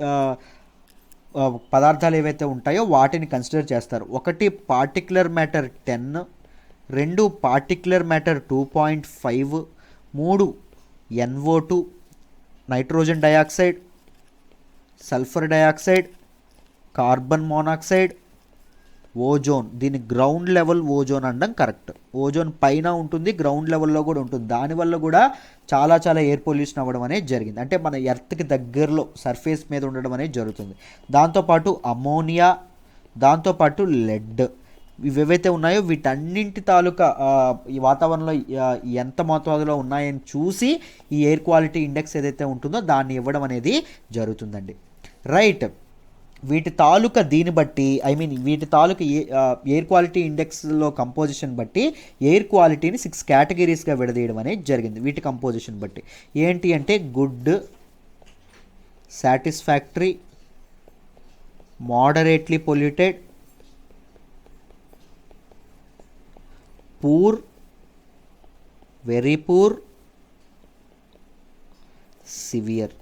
పదార్థాలు ఏవైతే ఉంటాయో వాటిని కన్సిడర్ చేస్తారు. 1 particular matter 10, 2 particular matter 2.5, 3 NO2 nitrogen dioxide, sulphur dioxide, carbon monoxide, ozone. దీన్ని గ్రౌండ్ లెవెల్ ఓజోన్ అనడం కరెక్ట్. ఓజోన్ పైన ఉంటుంది, గ్రౌండ్ లెవెల్లో కూడా ఉంటుంది. దానివల్ల కూడా చాలా ఎయిర్ పొల్యూషన్ అవ్వడం అనేది జరిగింది. అంటే మన ఎర్త్కి దగ్గరలో సర్ఫేస్ మీద ఉండడం అనేది జరుగుతుంది. దాంతోపాటు అమోనియా, దాంతోపాటు లెడ్, ఇవేవైతే ఉన్నాయో వీటన్నింటి తాలూకా ఈ వాతావరణంలో ఎంత మోతాదులో ఉన్నాయని చూసి ఈ ఎయిర్ క్వాలిటీ ఇండెక్స్ ఏదైతే ఉంటుందో దాన్ని ఇవ్వడం అనేది జరుగుతుందండి. రైట్. వీటి తాలూకా దీన్ని బట్టి వీటి తాలూకా ఎయిర్ క్వాలిటీ ఇండెక్స్లో కంపోజిషన్ బట్టి ఎయిర్ క్వాలిటీని 6 కేటగిరీస్గా విడదీయడం అనేది జరిగింది. వీటి కంపోజిషన్ బట్టి ఏంటి అంటే good, satisfactory, moderately polluted, poor, very poor, severe,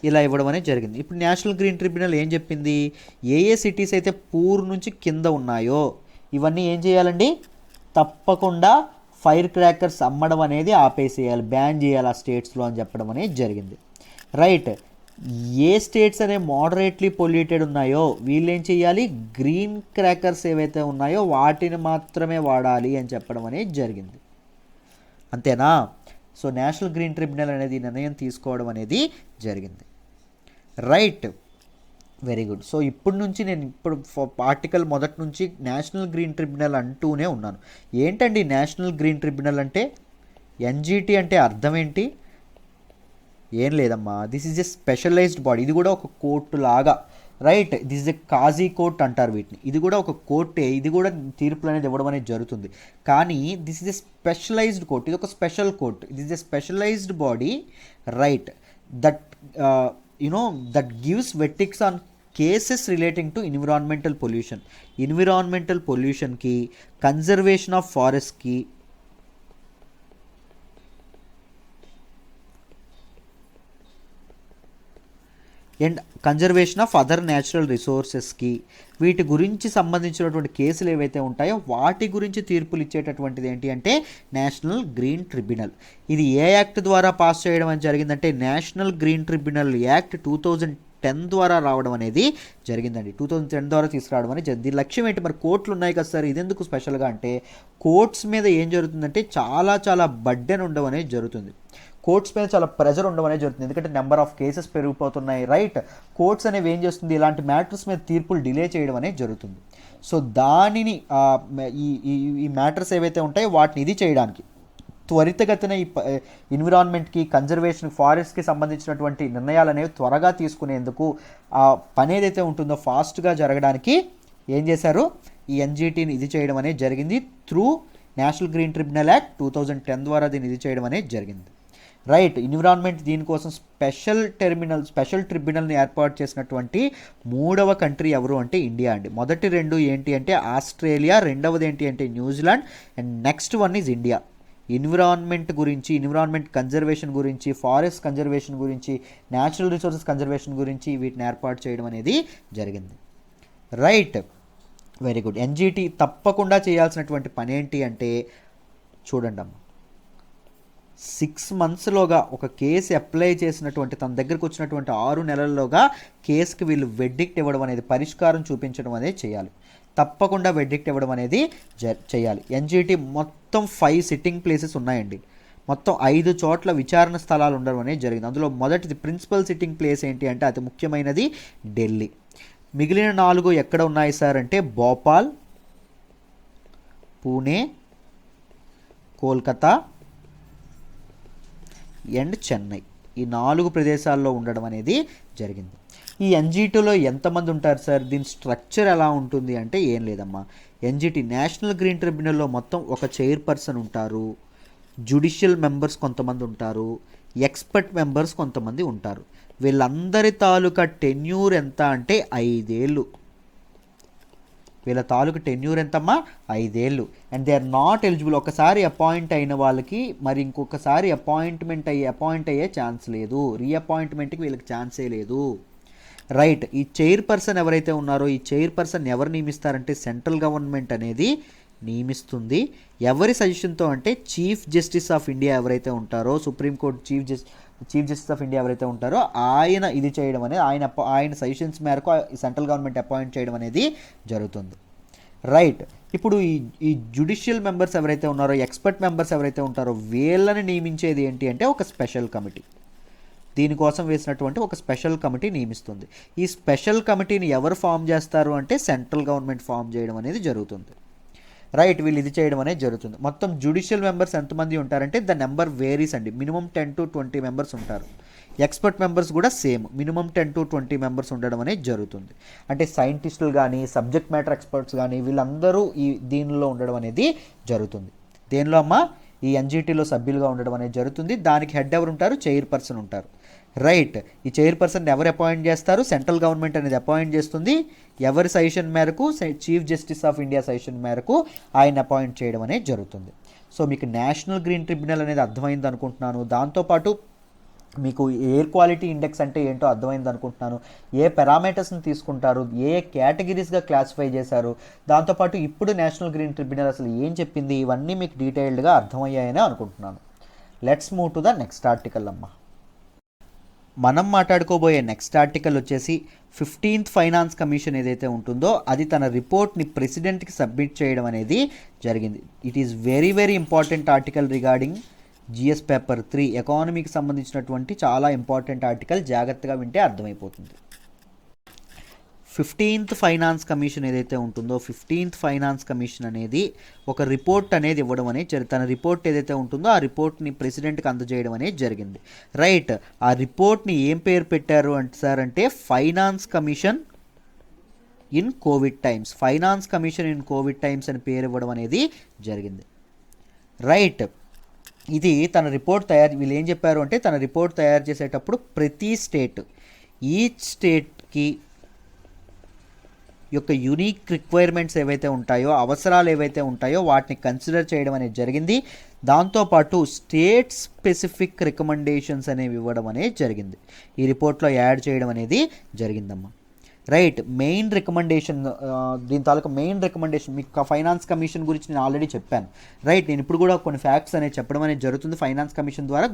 ఇలా ఇవ్వడం అనేది జరిగింది. ఇప్పుడు నేషనల్ గ్రీన్ ట్రిబ్యునల్ ఏం చెప్పింది? ఏ సిటీస్ అయితే పూర్ నుంచి కింద ఉన్నాయో ఇవన్నీ ఏం చేయాలండి? తప్పకుండా ఫైర్ క్రాకర్స్ అమ్మడం అనేది ఆపేసేయాలి, బ్యాన్ చేయాలి ఆ స్టేట్స్లో అని చెప్పడం అనేది జరిగింది. రైట్. ఏ స్టేట్స్ అనే మోడరేట్లీ పొల్యూటెడ్ ఉన్నాయో వీళ్ళు ఏం చేయాలి? గ్రీన్ క్రాకర్స్ ఏవైతే ఉన్నాయో వాటిని మాత్రమే వాడాలి అని చెప్పడం అనేది జరిగింది. అంతేనా? సో నేషనల్ గ్రీన్ ట్రిబ్యునల్ అనేది నిర్ణయం తీసుకోవడం అనేది జరిగింది. రైట్. Very good. సో ఇప్పుడు ఆర్టికల్ మొదటి నుంచి నేషనల్ గ్రీన్ ట్రిబ్యునల్ అంటూనే ఉన్నాను. ఏంటండి నేషనల్ గ్రీన్ ట్రిబ్యునల్ అంటే? ఎన్జిటి అంటే అర్థం ఏంటి? ఏం లేదమ్మా, this is a specialised body. ఇది కూడా ఒక కోర్టు లాగా. Right. This is a quasi court అంటారు వీటిని. ఇది కూడా ఒక కోర్టే, ఇది కూడా తీర్పులు అనేది ఇవ్వడం అనేది జరుగుతుంది. కానీ this is a specialised court, ఇది ఒక special court, this is a specialised body. Right. That that gives verdicts on cases relating to ఎన్విరాన్మెంటల్ పొల్యూషన్కి, కన్జర్వేషన్ ఆఫ్ ఫారెస్ట్కి, and conservation of other natural రిసోర్సెస్కి, వీటి గురించి సంబంధించినటువంటి కేసులు ఏవైతే ఉంటాయో వాటి గురించి తీర్పులు ఇచ్చేటటువంటిది ఏంటి అంటే నేషనల్ గ్రీన్ ట్రిబ్యునల్. ఇది ఏ యాక్ట్ ద్వారా పాస్ చేయడం అని జరిగిందంటే నేషనల్ గ్రీన్ ట్రిబ్యునల్ యాక్ట్ 2010 ద్వారా రావడం అనేది జరిగిందండి. 2010 ద్వారా తీసుకురావడం అనేది జరిగింది. దీని లక్ష్యం ఏంటి? మరి కోర్టులు ఉన్నాయి కదా సార్, ఇదెందుకు స్పెషల్గా అంటే కోర్ట్స్ మీద ఏం జరుగుతుందంటే చాలా బర్డెన్ ఉండడం అనేది జరుగుతుంది. కోర్ట్స్ మీద చాలా ప్రెజర్ ఉండడం అనేది జరుగుతుంది. ఎందుకంటే నెంబర్ ఆఫ్ కేసెస్ పెరిగిపోతున్నాయి, రైట్? కోర్ట్స్ అనేవి ఏం చేస్తుంది, ఇలాంటి మ్యాటర్స్ మీద తీర్పులు డిలే చేయడం అనేది జరుగుతుంది. సో దానిని ఈ మ్యాటర్స్ ఏవైతే ఉంటాయో వాటిని ఇది చేయడానికి త్వరితగతిన ఈ ఎన్విరాన్మెంట్కి, కన్జర్వేషన్, ఫారెస్ట్కి సంబంధించినటువంటి నిర్ణయాలు అనేవి త్వరగా తీసుకునేందుకు ఆ పని ఏదైతే ఉంటుందో ఫాస్ట్గా జరగడానికి ఏం చేశారు, ఈ ఎన్జిటిని ఇది చేయడం అనేది జరిగింది. Through national green tribunal act 2010 ద్వారా దీన్ని ఇది చేయడం అనేది జరిగింది, రైట్? ఎన్విరాన్మెంట్ దీనికోసం స్పెషల్ ట్రిబ్యునల్ని ఏర్పాటు చేసినటువంటి 3వ కంట్రీ ఎవరు అంటే ఇండియా అండి. మొదటి 2 ఏంటి అంటే ఆస్ట్రేలియా, రెండవది ఏంటి అంటే New Zealand, and next one is India. Environment గురించి, ఎన్విరాన్మెంట్ కన్జర్వేషన్ గురించి, ఫారెస్ట్ కన్జర్వేషన్ గురించి, న్యాచురల్ రిసోర్సెస్ కన్జర్వేషన్ గురించి వీటిని ఏర్పాటు చేయడం అనేది జరిగింది, రైట్? Very good. ఎన్జిటి తప్పకుండా చేయాల్సినటువంటి పని ఏంటి అంటే చూడండి అమ్మ, 6 monthsలోగా ఒక కేసు అప్లై చేసినటువంటి తన దగ్గరకు వచ్చినటువంటి 6 నెలల్లోగా కేసుకి వీళ్ళు వెడ్డిక్ట్ ఇవ్వడం అనేది, పరిష్కారం చూపించడం అనేది చేయాలి. తప్పకుండా వెడ్డిక్ట్ ఇవ్వడం అనేది చేయాలి. ఎన్జిటి మొత్తం 5 సిట్టింగ్ ప్లేసెస్ ఉన్నాయండి. మొత్తం 5 చోట్ల విచారణ స్థలాలు ఉండడం అనేది జరిగింది. అందులో మొదటిది ప్రిన్సిపల్ సిట్టింగ్ ప్లేస్ ఏంటి అంటే అతి ముఖ్యమైనది ఢిల్లీ. మిగిలిన 4 ఎక్కడ ఉన్నాయి సార్ అంటే భోపాల్, పూణే, కోల్కతా అండ్ చెన్నై. ఈ 4 ప్రదేశాల్లో ఉండడం అనేది జరిగింది. ఈ ఎన్జిటిలో ఎంతమంది ఉంటారు సార్? దీని స్ట్రక్చర్ ఎలా ఉంటుంది అంటే ఏం లేదమ్మా, ఎన్జిటి నేషనల్ గ్రీన్ ట్రిబ్యునల్లో మొత్తం ఒక చైర్పర్సన్ ఉంటారు, జ్యుడిషియల్ మెంబర్స్ కొంతమంది ఉంటారు, ఎక్స్పర్ట్ మెంబర్స్ కొంతమంది ఉంటారు. వీళ్ళందరి తాలూకా టెన్యూర్ ఎంత అంటే 5 ఏళ్ళు. వీళ్ళ తాలూకు టెన్యూర్ ఎంతమ్మా? 5 ఏళ్ళు. And they are not eligible. ఒకసారి అపాయింట్ అయిన వాళ్ళకి మరి ఇంకొకసారి అపాయింట్ అయ్యే ఛాన్స్ లేదు. రీఅపాయింట్మెంట్కి వీళ్ళకి ఛాన్సే లేదు, రైట్? ఈ చైర్పర్సన్ ఎవరైతే ఉన్నారో ఈ చైర్పర్సన్ ఎవరు నియమిస్తారంటే సెంట్రల్ గవర్నమెంట్ అనేది నియమిస్తుంది. ఎవరి సజెషన్తో అంటే చీఫ్ జస్టిస్ ఆఫ్ ఇండియా ఎవరైతే ఉంటారో, supreme court chief justice of India ఎవరైతే ఉంటారో ఆయన ఇది చేయడం అనేది, ఆయన సజెషన్స్ మేరకు సెంట్రల్ గవర్నమెంట్ అపాయింట్ చేయడం అనేది జరుగుతుంది, రైట్? ఇప్పుడు ఈ జ్యుడిషియల్ మెంబర్స్ ఎవరైతే ఉన్నారో, ఎక్స్పర్ట్ మెంబర్స్ ఎవరైతే ఉంటారో వీళ్ళని నియమించేది ఏంటి అంటే ఒక స్పెషల్ కమిటీ. దీనికోసం వేసినటువంటి ఒక స్పెషల్ కమిటీ నియమిస్తుంది. ఈ స్పెషల్ కమిటీని ఎవరు ఫామ్ చేస్తారు అంటే సెంట్రల్ గవర్నమెంట్ ఫామ్ చేయడం అనేది జరుగుతుంది, రైట్? వీళ్ళు ఇది చేయడం అనేది జరుగుతుంది. మొత్తం జ్యుడిషియల్ మెంబర్స్ ఎంతమంది ఉంటారంటే ద నెంబర్ వేరీస్ అండి. మినిమం 10 to 20 మెంబర్స్ ఉంటారు. ఎక్స్పర్ట్ మెంబర్స్ కూడా సేమ్, మినిమం 10 to 20 మెంబర్స్ ఉండడం అనేది జరుగుతుంది. అంటే సైంటిస్టులు కానీ, సబ్జెక్ట్ మ్యాటర్ ఎక్స్పర్ట్స్ కానీ వీళ్ళందరూ దీనిలో ఉండడం అనేది జరుగుతుంది. దేనిలో అమ్మా? ఈ ఎన్జిటిలో సభ్యులుగా ఉండడం అనేది జరుగుతుంది. దానికి హెడ్ ఎవరు ఉంటారు? చైర్పర్సన్ ఉంటారు, రైట్? ఈ చైర్పర్సన్ ఎవరు అపాయింట్ చేస్తారు? సెంట్రల్ గవర్నమెంట్ అనేది అపాయింట్ చేస్తుంది. ఎవరి సజెషన్ మేరకు? Chief justice of India suggestion మేరకు ఆయన అపాయింట్ చేయడం అనేది జరుగుతుంది. సో మీకు నేషనల్ గ్రీన్ ట్రిబ్యునల్ అనేది అర్థమైంది అనుకుంటున్నాను. దాంతోపాటు మీకు ఎయిర్ క్వాలిటీ ఇండెక్స్ అంటే ఏంటో అర్థమైంది అనుకుంటున్నాను. ఏ పారామీటర్స్ని తీసుకుంటారు, ఏ కేటగిరీస్గా క్లాసిఫై చేశారు, దాంతోపాటు ఇప్పుడు నేషనల్ గ్రీన్ ట్రిబ్యునల్ అసలు ఏం చెప్పింది, ఇవన్నీ మీకు డీటెయిల్డ్గా అర్థమయ్యాయని అనుకుంటున్నాను. Let's move to the next article అమ్మ. మనం మాట్లాడుకోబోయే నెక్స్ట్ ఆర్టికల్ వచ్చేసి 15th ఫైనాన్స్ కమిషన్ ఏదైతే ఉంటుందో అది తన రిపోర్ట్ని ప్రెసిడెంట్కి సబ్మిట్ చేయడం అనేది జరిగింది. It is very important article regarding GS paper 3 ఎకానమీకి సంబంధించినటువంటి చాలా ఇంపార్టెంట్ ఆర్టికల్. జాగ్రత్తగా వింటే అర్థమైపోతుంది. 15th ఫైనాన్స్ కమిషన్ ఏదైతే ఉంటుందో 15th ఫైనాన్స్ కమిషన్ అనేది ఒక రిపోర్ట్ అనేది ఇవ్వడం అనేది తన రిపోర్ట్ ఏదైతే ఉంటుందో ఆ రిపోర్ట్ని ప్రెసిడెంట్కి అందజేయడం అనేది జరిగింది, రైట్? ఆ రిపోర్ట్ని ఏం పేరు పెట్టారు అంటే సార్ అంటే finance commission in Covid times. Finance commission in Covid times అని పేరు ఇవ్వడం అనేది జరిగింది, రైట్? ఇది తన రిపోర్ట్ వీళ్ళు ఏం చెప్పారు అంటే తన రిపోర్ట్ తయారు చేసేటప్పుడు ప్రతి స్టేట్, ఈచ్ స్టేట్కి యొక్క యూనిక్ రిక్వైర్మెంట్స్ ఏవైతే ఉంటాయో, అవసరాలు ఏవైతే ఉంటాయో వాటిని కన్సిడర్ చేయడం అనేది జరిగింది. దాంతోపాటు స్టేట్ స్పెసిఫిక్ రికమెండేషన్స్ అనేవి ఇవ్వడం అనేది జరిగింది, ఈ రిపోర్ట్లో యాడ్ చేయడం అనేది జరిగిందమ్మా. రైట్, మెయిన్ రికమెండేషన్, దీని తాలూకా మెయిన్ రికమెండేషన్ మీకు ఫైనాన్స్ కమిషన్ గురించి నేను ఆల్రెడీ చెప్పాను. రైట్, నేను ఇప్పుడు కూడా కొన్ని ఫ్యాక్ట్స్ అనేది చెప్పడం అనేది జరుగుతుంది ఫైనాన్స్ కమిషన్ ద్వారా.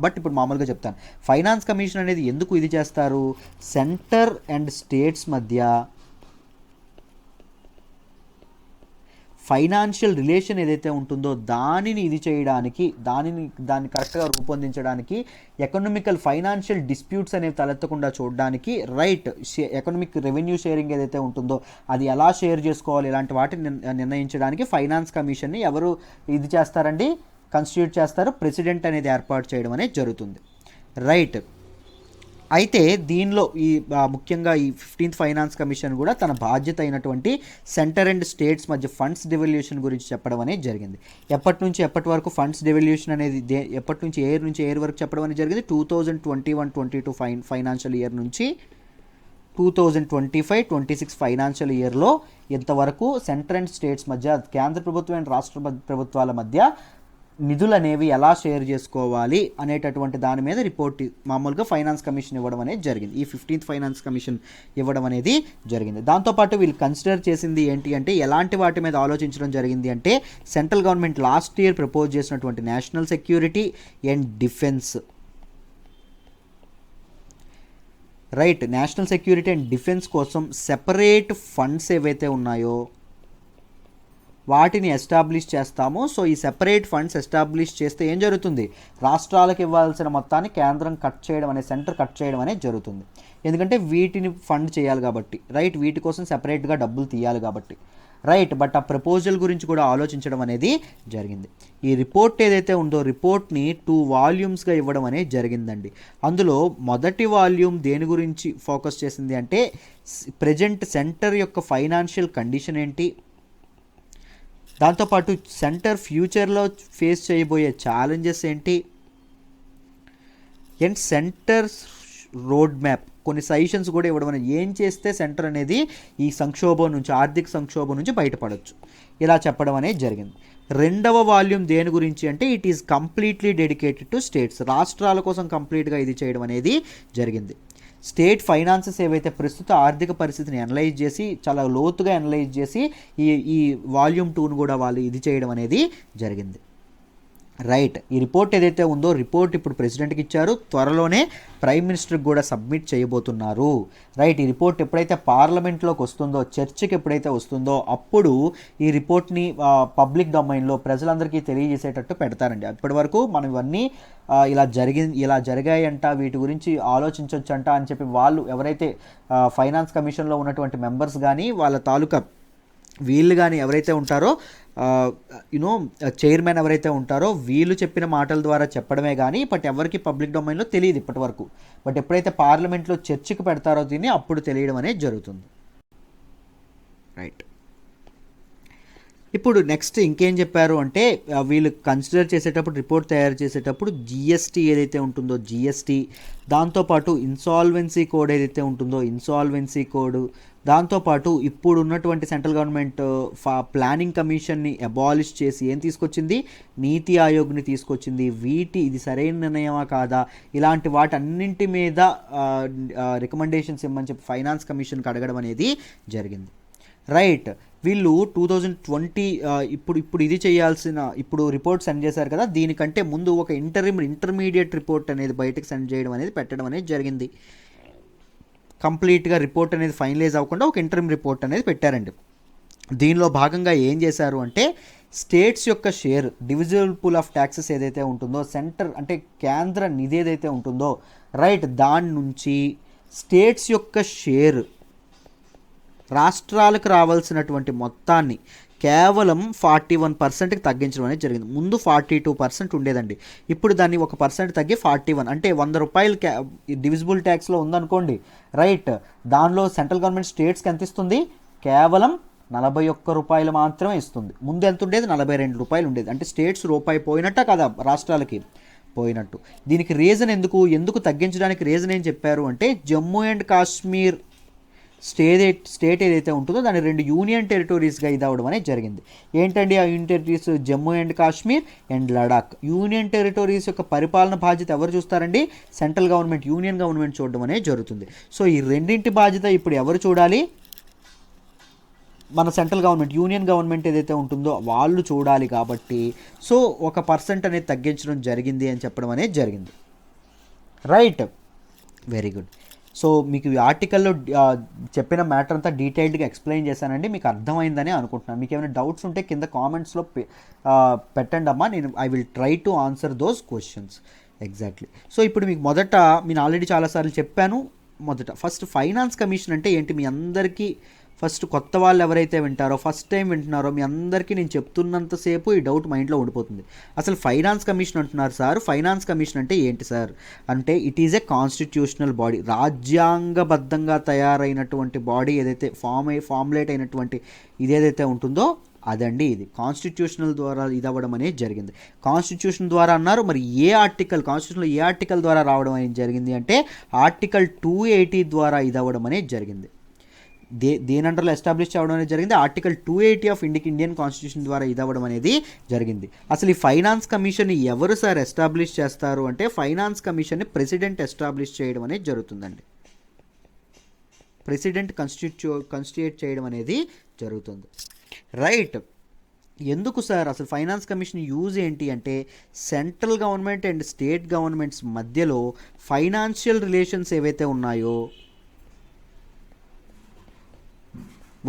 బట్ ఇప్పుడు మామూలుగా చెప్తాను. ఫైనాన్స్ కమిషన్ అనేది ఎందుకు ఇది చేస్తారు, సెంటర్ అండ్ స్టేట్స్ మధ్య ఫైనాన్షియల్ రిలేషన్ ఏదైతే ఉంటుందో దానిని ఇది చేయడానికి, దాన్ని కరెక్ట్గా రూపొందించడానికి, ఎకనామికల్ ఫైనాన్షియల్ డిస్ప్యూట్స్ అనేవి తలెత్తకుండా చూడడానికి, రైట్, ఎకనామిక్ రెవెన్యూ షేరింగ్ ఏదైతే ఉంటుందో అది ఎలా షేర్ చేసుకోవాలి ఇలాంటి వాటిని నిర్ణయించడానికి ఫైనాన్స్ కమిషన్ని ఎవరు ఇది చేస్తారండి, కన్స్టిట్యూట్ చేస్తారు, ప్రెసిడెంట్ అనేది ఏర్పాటు చేయడం అనేది జరుగుతుంది. రైట్, అయితే దీనిలో ఈ ముఖ్యంగా ఈ 15th ఫైనాన్స్ కమిషన్ కూడా తన బాధ్యత అయినటువంటి సెంటర్ అండ్ స్టేట్స్ మధ్య ఫండ్స్ డివల్యూషన్ గురించి చెప్పడం అనేది జరిగింది. ఎప్పటి నుంచి ఎప్పటి వరకు ఫండ్స్ డివల్యూషన్ అనేది ఎప్పటి నుంచి ఏ వరకు చెప్పడం అనేది జరిగింది, 2021-22 ఫైనాన్షియల్ ఇయర్ నుంచి 2025-26 ఫైనాన్షియల్ ఇయర్లో ఇంతవరకు సెంటర్ అండ్ స్టేట్స్ మధ్య, కేంద్ర ప్రభుత్వం అండ్ రాష్ట్ర ప్రభుత్వాల మధ్య నిధులు అనేవి ఎలా షేర్ చేసుకోవాలి అనేటటువంటి దాని మీద రిపోర్ట్ మామూలుగా ఫైనాన్స్ కమిషన్ ఇవ్వడం అనేది జరిగింది. ఈ 15th ఫైనాన్స్ కమిషన్ ఇవ్వడం అనేది జరిగింది. దాంతోపాటు వీళ్ళు కన్సిడర్ చేసింది ఏంటి అంటే, ఎలాంటి వాటి మీద ఆలోచించడం జరిగింది అంటే, central government last year propose చేసినటువంటి national security and defence, right, national security and defence కోసం సెపరేట్ ఫండ్స్ ఏవైతే ఉన్నాయో వాటిని ఎస్టాబ్లిష్ చేస్తాము. సో ఈ సెపరేట్ ఫండ్స్ ఎస్టాబ్లిష్ చేస్తే ఏం జరుగుతుంది, రాష్ట్రాలకు ఇవ్వాల్సిన మొత్తాన్ని కేంద్రం కట్ చేయడం అనేది, సెంటర్ కట్ చేయడం అనేది జరుగుతుంది. ఎందుకంటే వీటిని ఫండ్ చేయాలి కాబట్టి, రైట్, వీటి కోసం సెపరేట్గా డబ్బులు తీయాలి కాబట్టి, రైట్. బట్ ఆ ప్రపోజల్ గురించి కూడా ఆలోచించడం అనేది జరిగింది. ఈ రిపోర్ట్ ఏదైతే ఉందో రిపోర్ట్ని 2 వాల్యూమ్స్గా ఇవ్వడం అనేది జరిగిందండి. అందులో మొదటి వాల్యూమ్ దేని గురించి ఫోకస్ చేసింది అంటే, ప్రజెంట్ సెంటర్ యొక్క ఫైనాన్షియల్ కండిషన్ ఏంటి, దాంతోపాటు సెంటర్ ఫ్యూచర్లో ఫేస్ చేయబోయే ఛాలెంజెస్ ఏంటి, అండ్ సెంటర్ రోడ్ మ్యాప్, కొన్ని సజెషన్స్ కూడా ఇవ్వడం అనేది, ఏం చేస్తే సెంటర్ అనేది ఈ సంక్షోభం నుంచి, ఆర్థిక సంక్షోభం నుంచి బయటపడవచ్చు, ఇలా చెప్పడం అనేది జరిగింది. రెండవ వాల్యూమ్ దేని గురించి అంటే, it is completely dedicated to states, రాష్ట్రాల కోసం కంప్లీట్గా ఇది చేయడం అనేది జరిగింది. స్టేట్ ఫైనాన్సెస్ ఏవైతే ప్రస్తుత ఆర్థిక పరిస్థితిని అనలైజ్ చేసి, చాలా లోతుగా అనలైజ్ చేసి ఈ వాల్యూమ్ 2ను కూడా వాళ్ళు ఇది చేయడం అనేది జరిగింది. రైట్, ఈ రిపోర్ట్ ఏదైతే ఉందో రిపోర్ట్ ఇప్పుడు ప్రెసిడెంట్కి ఇచ్చారు, త్వరలోనే ప్రైమ్ మినిస్టర్కి కూడా సబ్మిట్ చేయబోతున్నారు. రైట్, ఈ రిపోర్ట్ ఎప్పుడైతే పార్లమెంట్లోకి వస్తుందో, చర్చకి ఎప్పుడైతే వస్తుందో అప్పుడు ఈ రిపోర్ట్ని పబ్లిక్ డొమైన్లో ప్రజలందరికీ తెలియజేసేటట్టు పెడతారండి. అప్పటి వరకు మనం ఇవన్నీ ఇలా జరిగాయంట, వీటి గురించి ఆలోచించవచ్చంట అని చెప్పి వాళ్ళు ఎవరైతే ఫైనాన్స్ కమిషన్లో ఉన్నటువంటి మెంబర్స్ కానీ వాళ్ళ తాలూకా వీళ్ళు కానీ ఎవరైతే ఉంటారో చైర్మన్ ఎవరైతే ఉంటారో వీళ్ళు చెప్పిన మాటల ద్వారా చెప్పడమే కానీ బట్ ఎవరికి పబ్లిక్ డొమైన్లో తెలియదు ఇప్పటి వరకు. బట్ ఎప్పుడైతే పార్లమెంట్లో చర్చకు పెడతారో దీన్ని అప్పుడు తెలియడం అనేది జరుగుతుంది. రైట్, ఇప్పుడు నెక్స్ట్ ఇంకేం చెప్పారు అంటే, వీళ్ళు కన్సిడర్ చేసేటప్పుడు, రిపోర్ట్ తయారు చేసేటప్పుడు జిఎస్టీ ఏదైతే ఉంటుందో జిఎస్టీ, దాంతోపాటు ఇన్సాల్వెన్సీ కోడ్ ఏదైతే ఉంటుందో ఇన్సాల్వెన్సీ కోడ్, దాంతోపాటు ఇప్పుడు ఉన్నటువంటి సెంట్రల్ గవర్నమెంట్ ప్లానింగ్ కమిషన్ని అబాలిష్ చేసి ఏం తీసుకొచ్చింది, నీతి ఆయోగ్ని తీసుకొచ్చింది. ఇది సరైన నిర్ణయమా కాదా, ఇలాంటి వాటన్నింటి మీద రికమెండేషన్స్ ఇమ్మని చెప్పి ఫైనాన్స్ కమిషన్కి అడగడం అనేది జరిగింది. రైట్, వీళ్ళు 2020 ఇప్పుడు ఇది చేయాల్సిన, ఇప్పుడు రిపోర్ట్ సెండ్ చేశారు కదా, దీనికంటే ముందు ఒక ఇంటర్మీడియట్ రిపోర్ట్ అనేది బయటకు సెండ్ చేయడం అనేది పెట్టడం అనేది జరిగింది. కంప్లీట్గా రిపోర్ట్ అనేది ఫైనలైజ్ అవ్వకుండా ఒక ఇంటర్మ్ రిపోర్ట్ అనేది పెట్టారండి. దీనిలో భాగంగా ఏం చేశారు అంటే, స్టేట్స్ యొక్క share, divisible pool of taxes ఏదైతే ఉంటుందో, సెంటర్ అంటే కేంద్ర నిధి ఏదైతే ఉంటుందో, రైట్, దాని నుంచి స్టేట్స్ యొక్క షేర్, రాష్ట్రాలకు రావాల్సినటువంటి మొత్తాన్ని కేవలం 41%కి తగ్గించడం అనేది జరిగింది. ముందు 42% ఉండేదండి, ఇప్పుడు దాన్ని 1% తగ్గి 41, అంటే 100 రూపాయలు డివిజిబుల్ ట్యాక్స్లో ఉందనుకోండి, రైట్, దానిలో సెంట్రల్ గవర్నమెంట్ స్టేట్స్కి ఎంత ఇస్తుంది, కేవలం 41 రూపాయలు మాత్రమే ఇస్తుంది. ముందు ఎంత ఉండేది, 42 రూపాయలు ఉండేది. అంటే స్టేట్స్ రూపాయి పోయినట్ట కదా, రాష్ట్రాలకి పోయినట్టు. దీనికి రీజన్ ఎందుకు తగ్గించడానికి రీజన్ ఏం చెప్పారు అంటే, జమ్మూ అండ్ కాశ్మీర్ స్టేట్ ఏదైతే ఉంటుందో దాన్ని 2 యూనియన్ టెరిటరీస్గా ఇది అవ్వడం అనేది జరిగింది. ఏంటండి ఆ union territories? Jammu and Kashmir and Ladakh. Union territories యొక్క పరిపాలన బాధ్యత ఎవరు చూస్తారండి? సెంట్రల్ గవర్నమెంట్, యూనియన్ గవర్నమెంట్ చూడడం అనేది జరుగుతుంది. సో ఈ రెండింటి బాధ్యత ఇప్పుడు ఎవరు చూడాలి? మన సెంట్రల్ గవర్నమెంట్, యూనియన్ గవర్నమెంట్ ఏదైతే ఉంటుందో వాళ్ళు చూడాలి. కాబట్టి సో 1% అనేది తగ్గించడం జరిగింది అని చెప్పడం అనేది జరిగింది. Right, very good. సో మీకు ఈ ఆర్టికల్లో చెప్పిన మ్యాటర్ అంతా డీటెయిల్డ్గా ఎక్స్ప్లెయిన్ చేశానండి. మీకు అర్థమైందని అనుకుంటున్నాను. మీకు ఏమైనా డౌట్స్ ఉంటే కింద కామెంట్స్లో పెట్టండి అమ్మా. I will try to answer those questions. Exactly. So ఇప్పుడు మీకు నేను ఆల్రెడీ చాలాసార్లు చెప్పాను. ఫస్ట్ ఫైనాన్స్ కమిషన్ అంటే ఏంటి మీ అందరికీ, ఫస్ట్ కొత్త వాళ్ళు ఎవరైతే వింటారో, ఫస్ట్ టైం వింటున్నారో మీ అందరికీ నేను చెప్తున్నంతసేపు ఈ డౌట్ మైండ్లో ఉండిపోతుంది. అసలు ఫైనాన్స్ కమిషన్ అంటున్నారు సార్, ఫైనాన్స్ కమిషన్ అంటే ఏంటి సార్ అంటే it is a constitutional body. రాజ్యాంగబద్ధంగా తయారైనటువంటి బాడీ ఏదైతే ఫార్ములేట్ అయినటువంటి ఇదేదైతే ఉంటుందో అదండి ఇది. కాన్స్టిట్యూషనల్ ద్వారా ఇది అవ్వడం అనేది జరిగింది. కాన్స్టిట్యూషన్ ద్వారా అన్నారు. మరి కాన్స్టిట్యూషన్లో ఏ ఆర్టికల్ ద్వారా రావడం అనేది జరిగింది అంటే ఆర్టికల్ 280 ద్వారా ఇది అవ్వడం అనేది జరిగింది. దేని అండర్లో ఎస్టాబ్లిష్ అవ్వడం అనేది జరిగింది? ఆర్టికల్ 280 ఆఫ్ ఇండియన్ కాన్స్టిట్యూషన్ ద్వారా ఇది అవ్వడం అనేది జరిగింది. అసలు ఈ ఫైనాన్స్ కమిషన్ ఎవరు సార్ ఎస్టాబ్లిష్ చేస్తారు అంటే ఫైనాన్స్ కమిషన్ని ప్రెసిడెంట్ ఎస్టాబ్లిష్ చేయడం అనేది జరుగుతుందండి. ప్రెసిడెంట్ కాన్స్టిట్యూట్ చేయడం అనేది జరుగుతుంది. రైట్. ఎందుకు సార్ అసలు ఫైనాన్స్ కమిషన్ యూజ్ ఏంటి అంటే central government and state governments మధ్యలో ఫైనాన్షియల్ రిలేషన్స్ ఏవైతే ఉన్నాయో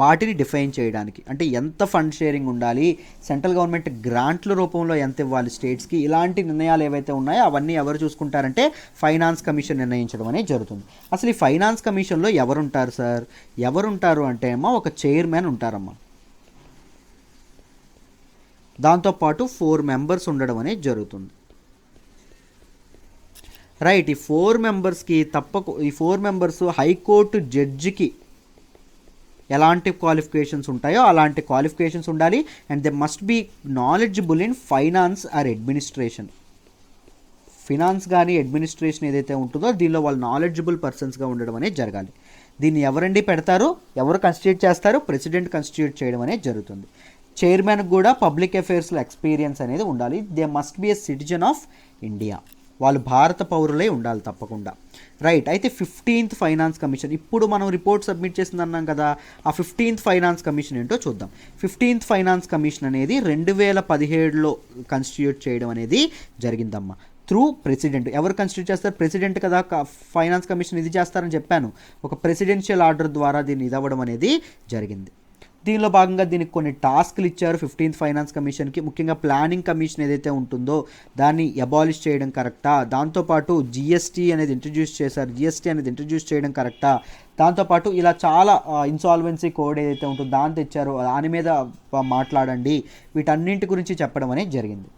వాటిని డిఫైన్ చేయడానికి. అంటే ఎంత ఫండ్ షేరింగ్ ఉండాలి, సెంట్రల్ గవర్నమెంట్ గ్రాంట్ల రూపంలో ఎంత ఇవ్వాలి స్టేట్స్కి, ఇలాంటి నిర్ణయాలు ఏవైతే ఉన్నాయో అవన్నీ ఎవరు చూసుకుంటారంటే ఫైనాన్స్ కమిషన్ నిర్ణయించడం అనేది జరుగుతుంది. అసలు ఈ ఫైనాన్స్ కమిషన్లో ఎవరుంటారు సార్? ఎవరుంటారు అంటే అమ్మా ఒక చైర్మన్ ఉంటారమ్మా. దాంతోపాటు 4 మెంబర్స్ ఉండడం అనేది జరుగుతుంది. రైట్. ఈ 4 మెంబర్స్కి ఈ 4 మెంబర్స్ హైకోర్టు జడ్జికి ఎలాంటి క్వాలిఫికేషన్స్ ఉంటాయో అలాంటి క్వాలిఫికేషన్స్ ఉండాలి. And they must be knowledgeable in finance or administration. Finance కానీ అడ్మినిస్ట్రేషన్ ఏదైతే ఉంటుందో దీనిలో వాళ్ళు నాలెడ్జబుల్ పర్సన్స్గా ఉండడం అనేది జరగాలి. దీన్ని ఎవరండి పెడతారు, ఎవరు కన్స్టిట్యూట్ చేస్తారు? ప్రెసిడెంట్ కన్స్టిట్యూట్ చేయడం అనేది జరుగుతుంది. చైర్మన్ కూడా పబ్లిక్ అఫైర్స్లో ఎక్స్పీరియన్స్ అనేది ఉండాలి. They must be a citizen of India. వాళ్ళు భారత పౌరులై ఉండాలి తప్పకుండా. రైట్. అయితే 15th ఫైనాన్స్ కమిషన్, ఇప్పుడు మనం రిపోర్ట్ సబ్మిట్ చేసింది అన్నాం కదా, ఆ 15th ఫైనాన్స్ కమిషన్ ఏంటో చూద్దాం. 15th ఫైనాన్స్ కమిషన్ అనేది 2017లో కన్స్టిట్యూట్ చేయడం అనేది జరిగిందమ్మా. Through president. ఎవరు కన్స్టిట్యూట్ చేస్తారు? ప్రెసిడెంట్ కదా ఫైనాన్స్ కమిషన్ ఇది చేస్తారని చెప్పాను. ఒక ప్రెసిడెన్షియల్ ఆర్డర్ ద్వారా దీన్ని ఇది అవ్వడం అనేది జరిగింది. దీనిలో భాగంగా దీనికి కొన్ని టాస్క్లు ఇచ్చారు 15th ఫైనాన్స్ కమిషన్కి. ముఖ్యంగా ప్లానింగ్ కమిషన్ ఏదైతే ఉంటుందో దాన్ని అబాలిష్ చేయడం కరెక్టా, దాంతోపాటు జిఎస్టీ అనేది ఇంట్రడ్యూస్ చేశారు, జిఎస్టీ అనేది ఇంట్రడ్యూస్ చేయడం కరెక్టా, దాంతోపాటు ఇలా చాలా ఇన్సాల్వెన్సీ కోడ్ ఏదైతే ఉంటుందో దాన్ని తెచ్చారో దాని మీద మాట్లాడండి, వీటన్నింటి గురించి చెప్పడం అనేది జరిగింది.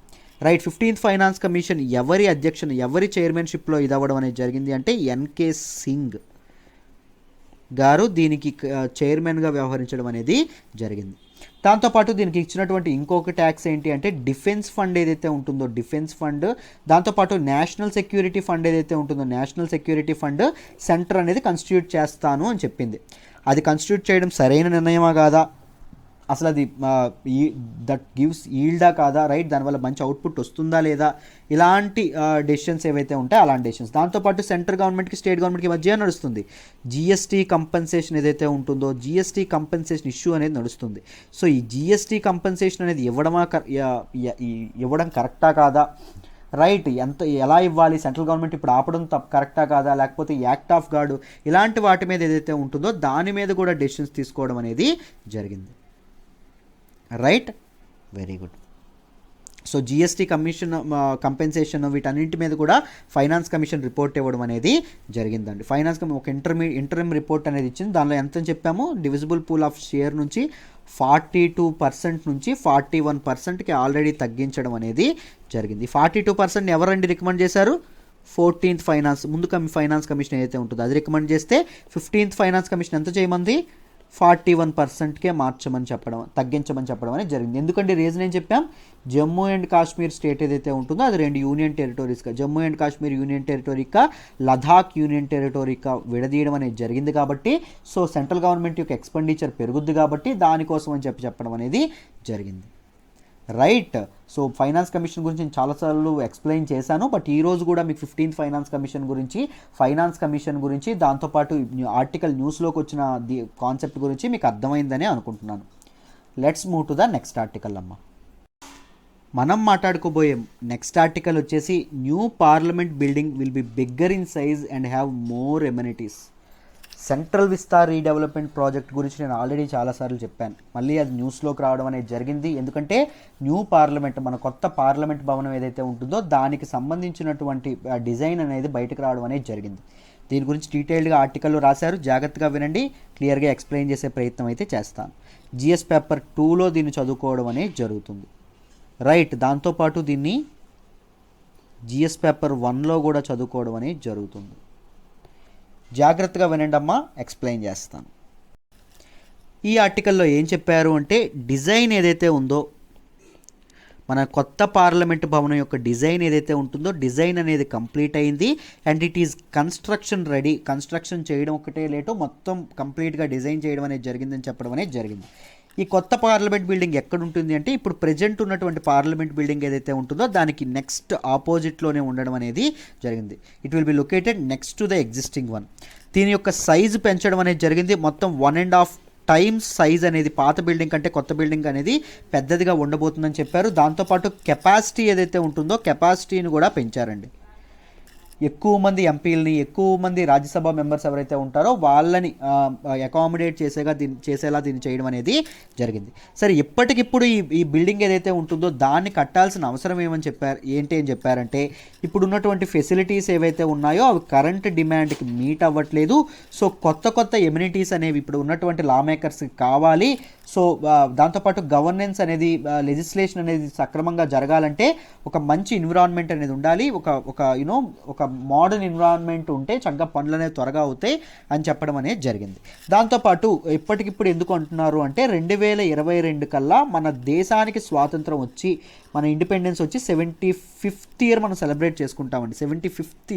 రైట్. 15th ఫైనాన్స్ కమిషన్ ఎవరి చైర్మన్షిప్లో ఇది అవ్వడం అనేది జరిగింది అంటే ఎన్కే సింగ్ గారు దీనికి చైర్మన్గా వ్యవహరించడం అనేది జరిగింది. దాంతోపాటు దీనికి ఇచ్చినటువంటి ఇంకొక ట్యాక్స్ ఏంటి అంటే డిఫెన్స్ ఫండ్ ఏదైతే ఉంటుందో డిఫెన్స్ ఫండ్, దాంతోపాటు నేషనల్ సెక్యూరిటీ ఫండ్ ఏదైతే ఉంటుందో నేషనల్ సెక్యూరిటీ ఫండ్ సెంటర్ అనేది కన్స్టిట్యూట్ చేస్తాను అని చెప్పింది. అది కన్స్టిట్యూట్ చేయడం సరైన నిర్ణయమా కాదా, అసలు అది దట్ గివ్స్ ఈల్డా కాదా, రైట్, దానివల్ల మంచి అవుట్పుట్ వస్తుందా లేదా, ఇలాంటి డెసిషన్స్ ఏవైతే ఉంటాయో అలాంటి డెసిషన్స్. దాంతోపాటు సెంట్రల్ గవర్నమెంట్కి స్టేట్ గవర్నమెంట్కి మధ్య నడుస్తుంది జిఎస్టీ కంపెన్సేషన్ ఏదైతే ఉంటుందో జిఎస్టీ కంపెన్సేషన్ ఇష్యూ అనేది నడుస్తుంది. సో ఈ జిఎస్టీ కంపెన్సేషన్ అనేది ఇవ్వడం కరెక్టా కాదా, రైట్, ఎలా ఇవ్వాలి, సెంట్రల్ గవర్నమెంట్ ఇప్పుడు ఆపడం కరెక్టా కాదా, లేకపోతే యాక్ట్ ఆఫ్ గాడ్, ఇలాంటి వాటి మీద ఏదైతే ఉంటుందో దాని మీద కూడా డెసిషన్స్ తీసుకోవడం అనేది జరిగింది. Right, very good. So GST commission compensation వీటన్నింటి మీద కూడా ఫైనాన్స్ కమిషన్ రిపోర్ట్ ఇవ్వడం అనేది జరిగిందండి. ఫైనాన్స్ కమిషన్ ఒక ఇంటర్మ్ రిపోర్ట్ అనేది ఇచ్చింది. దానిలో ఎంత చెప్పాము, డివిజిబుల్ పూల్ ఆఫ్ షేర్ నుంచి 42% నుంచి 41%కి ఆల్రెడీ తగ్గించడం అనేది జరిగింది. 42% ఎవరండి రికమెండ్ చేశారు? 14th ఫైనాన్స్ ఫైనాన్స్ కమిషన్ ఏదైతే ఉంటుందో అది రికమెండ్ చేస్తే 15th ఫైనాన్స్ కమిషన్ ఎంత చేయమంది? 41%కే తగ్గించమని చెప్పడం అనేది జరిగింది. ఎందుకంటే రీజన్ ఏం చెప్పాం, జమ్మూ అండ్ కాశ్మీర్ స్టేట్ ఏదైతే ఉంటుందో అది 2 యూనియన్ టెరిటరీస్గా, జమ్మూ అండ్ కాశ్మీర్ యూనియన్ టెరిటరీగా, లదాఖ్ యూనియన్ టెరిటరీగా విడదీయడం అనేది జరిగింది కాబట్టి సో సెంట్రల్ గవర్నమెంట్ యొక్క ఎక్స్పెండిచర్ పెరుగుద్ది కాబట్టి దానికోసం అని చెప్పడం అనేది జరిగింది. రైట్. సో ఫైనాన్స్ కమిషన్ గురించి నేను చాలాసార్లు ఎక్స్ప్లెయిన్ చేశాను, బట్ ఈరోజు కూడా మీకు 15th ఫైనాన్స్ కమిషన్ గురించి దాంతోపాటు ఆర్టికల్ న్యూస్లోకి వచ్చిన కాన్సెప్ట్ గురించి మీకు అర్థమైందని అనుకుంటున్నాను. Let's move to the next article అమ్మ. మనం మాట్లాడుకోబోయే నెక్స్ట్ ఆర్టికల్ వచ్చేసి new parliament building will be bigger in size and have more amenities. Central Vista redevelopment project గురించి నేను ఆల్రెడీ చాలాసార్లు చెప్పాను, మళ్ళీ అది న్యూస్లోకి రావడం అనేది జరిగింది. ఎందుకంటే న్యూ పార్లమెంట్, మన కొత్త పార్లమెంట్ భవనం ఏదైతే ఉంటుందో దానికి సంబంధించినటువంటి డిజైన్ అనేది బయటకు రావడం అనేది జరిగింది. దీని గురించి డీటెయిల్డ్గా ఆర్టికల్లో రాశారు, జాగ్రత్తగా వినండి, క్లియర్గా ఎక్స్ప్లెయిన్ చేసే ప్రయత్నం అయితే చేస్తాను. జిఎస్ పేపర్ 2లో దీన్ని చదువుకోవడం అనేది జరుగుతుంది. రైట్. దాంతోపాటు దీన్ని జిఎస్ పేపర్ 1లో కూడా చదువుకోవడం అనేది జరుగుతుంది. జాగ్రత్తగా వినండి అమ్మా, ఎక్స్ప్లెయిన్ చేస్తాను. ఈ ఆర్టికల్లో ఏం చెప్పారు అంటే డిజైన్ ఏదైతే ఉందో, మన కొత్త పార్లమెంట్ భవనం యొక్క డిజైన్ ఏదైతే ఉంటుందో డిజైన్ అనేది కంప్లీట్ అయింది and it is construction ready. Construction చేయడం ఒకటే లేటు, మొత్తం కంప్లీట్గా డిజైన్ చేయడం అనేది జరిగిందని చెప్పడం అనేది జరిగింది. ఈ కొత్త పార్లమెంట్ బిల్డింగ్ ఎక్కడ ఉంటుంది అంటే ఇప్పుడు ప్రజెంట్ ఉన్నటువంటి పార్లమెంట్ బిల్డింగ్ ఏదైతే ఉంటుందో దానికి నెక్స్ట్ ఆపోజిట్లోనే ఉండడం అనేది జరిగింది. It will be located next to the existing one. దీని యొక్క సైజు పెంచడం అనేది జరిగింది. మొత్తం 1.5 టైమ్స్ సైజ్ అనేది పాత బిల్డింగ్ కంటే కొత్త బిల్డింగ్ అనేది పెద్దదిగా ఉండబోతుందని చెప్పారు. దాంతోపాటు కెపాసిటీ ఏదైతే ఉంటుందో కెపాసిటీని కూడా పెంచారండి. ఎక్కువ మంది ఎంపీలని, ఎక్కువ మంది రాజ్యసభ మెంబర్స్ ఎవరైతే ఉంటారో వాళ్ళని అకామిడేట్ చేసేలా దీన్ని చేయడం అనేది జరిగింది. సరే, ఇప్పటికిప్పుడు ఈ బిల్డింగ్ ఏదైతే ఉంటుందో దాన్ని కట్టాల్సిన అవసరం ఏంటి అని చెప్పారంటే ఇప్పుడు ఉన్నటువంటి ఫెసిలిటీస్ ఏవైతే ఉన్నాయో అవి కరెంట్ డిమాండ్కి మీట్ అవ్వట్లేదు. సో కొత్త ఎమ్యూనిటీస్ అనేవి ఇప్పుడు ఉన్నటువంటి లా మేకర్స్కి కావాలి. సో దాంతోపాటు గవర్నెన్స్ అనేది, లెజిస్లేషన్ అనేది సక్రమంగా జరగాలంటే ఒక మంచి ఎన్విరాన్మెంట్ అనేది ఉండాలి. ఒక మోడర్న్ ఎన్విరాన్మెంట్ ఉంటే చక్కగా పనులు అనేవి త్వరగా అవుతాయి అని చెప్పడం అనేది జరిగింది. దాంతోపాటు ఇప్పటికిప్పుడు ఎందుకు అంటున్నారు అంటే 2022 కల్లా మన దేశానికి స్వాతంత్రం వచ్చి, మన ఇండిపెండెన్స్ వచ్చి 75th ఇయర్ మనం సెలబ్రేట్ చేసుకుంటామండి. 75th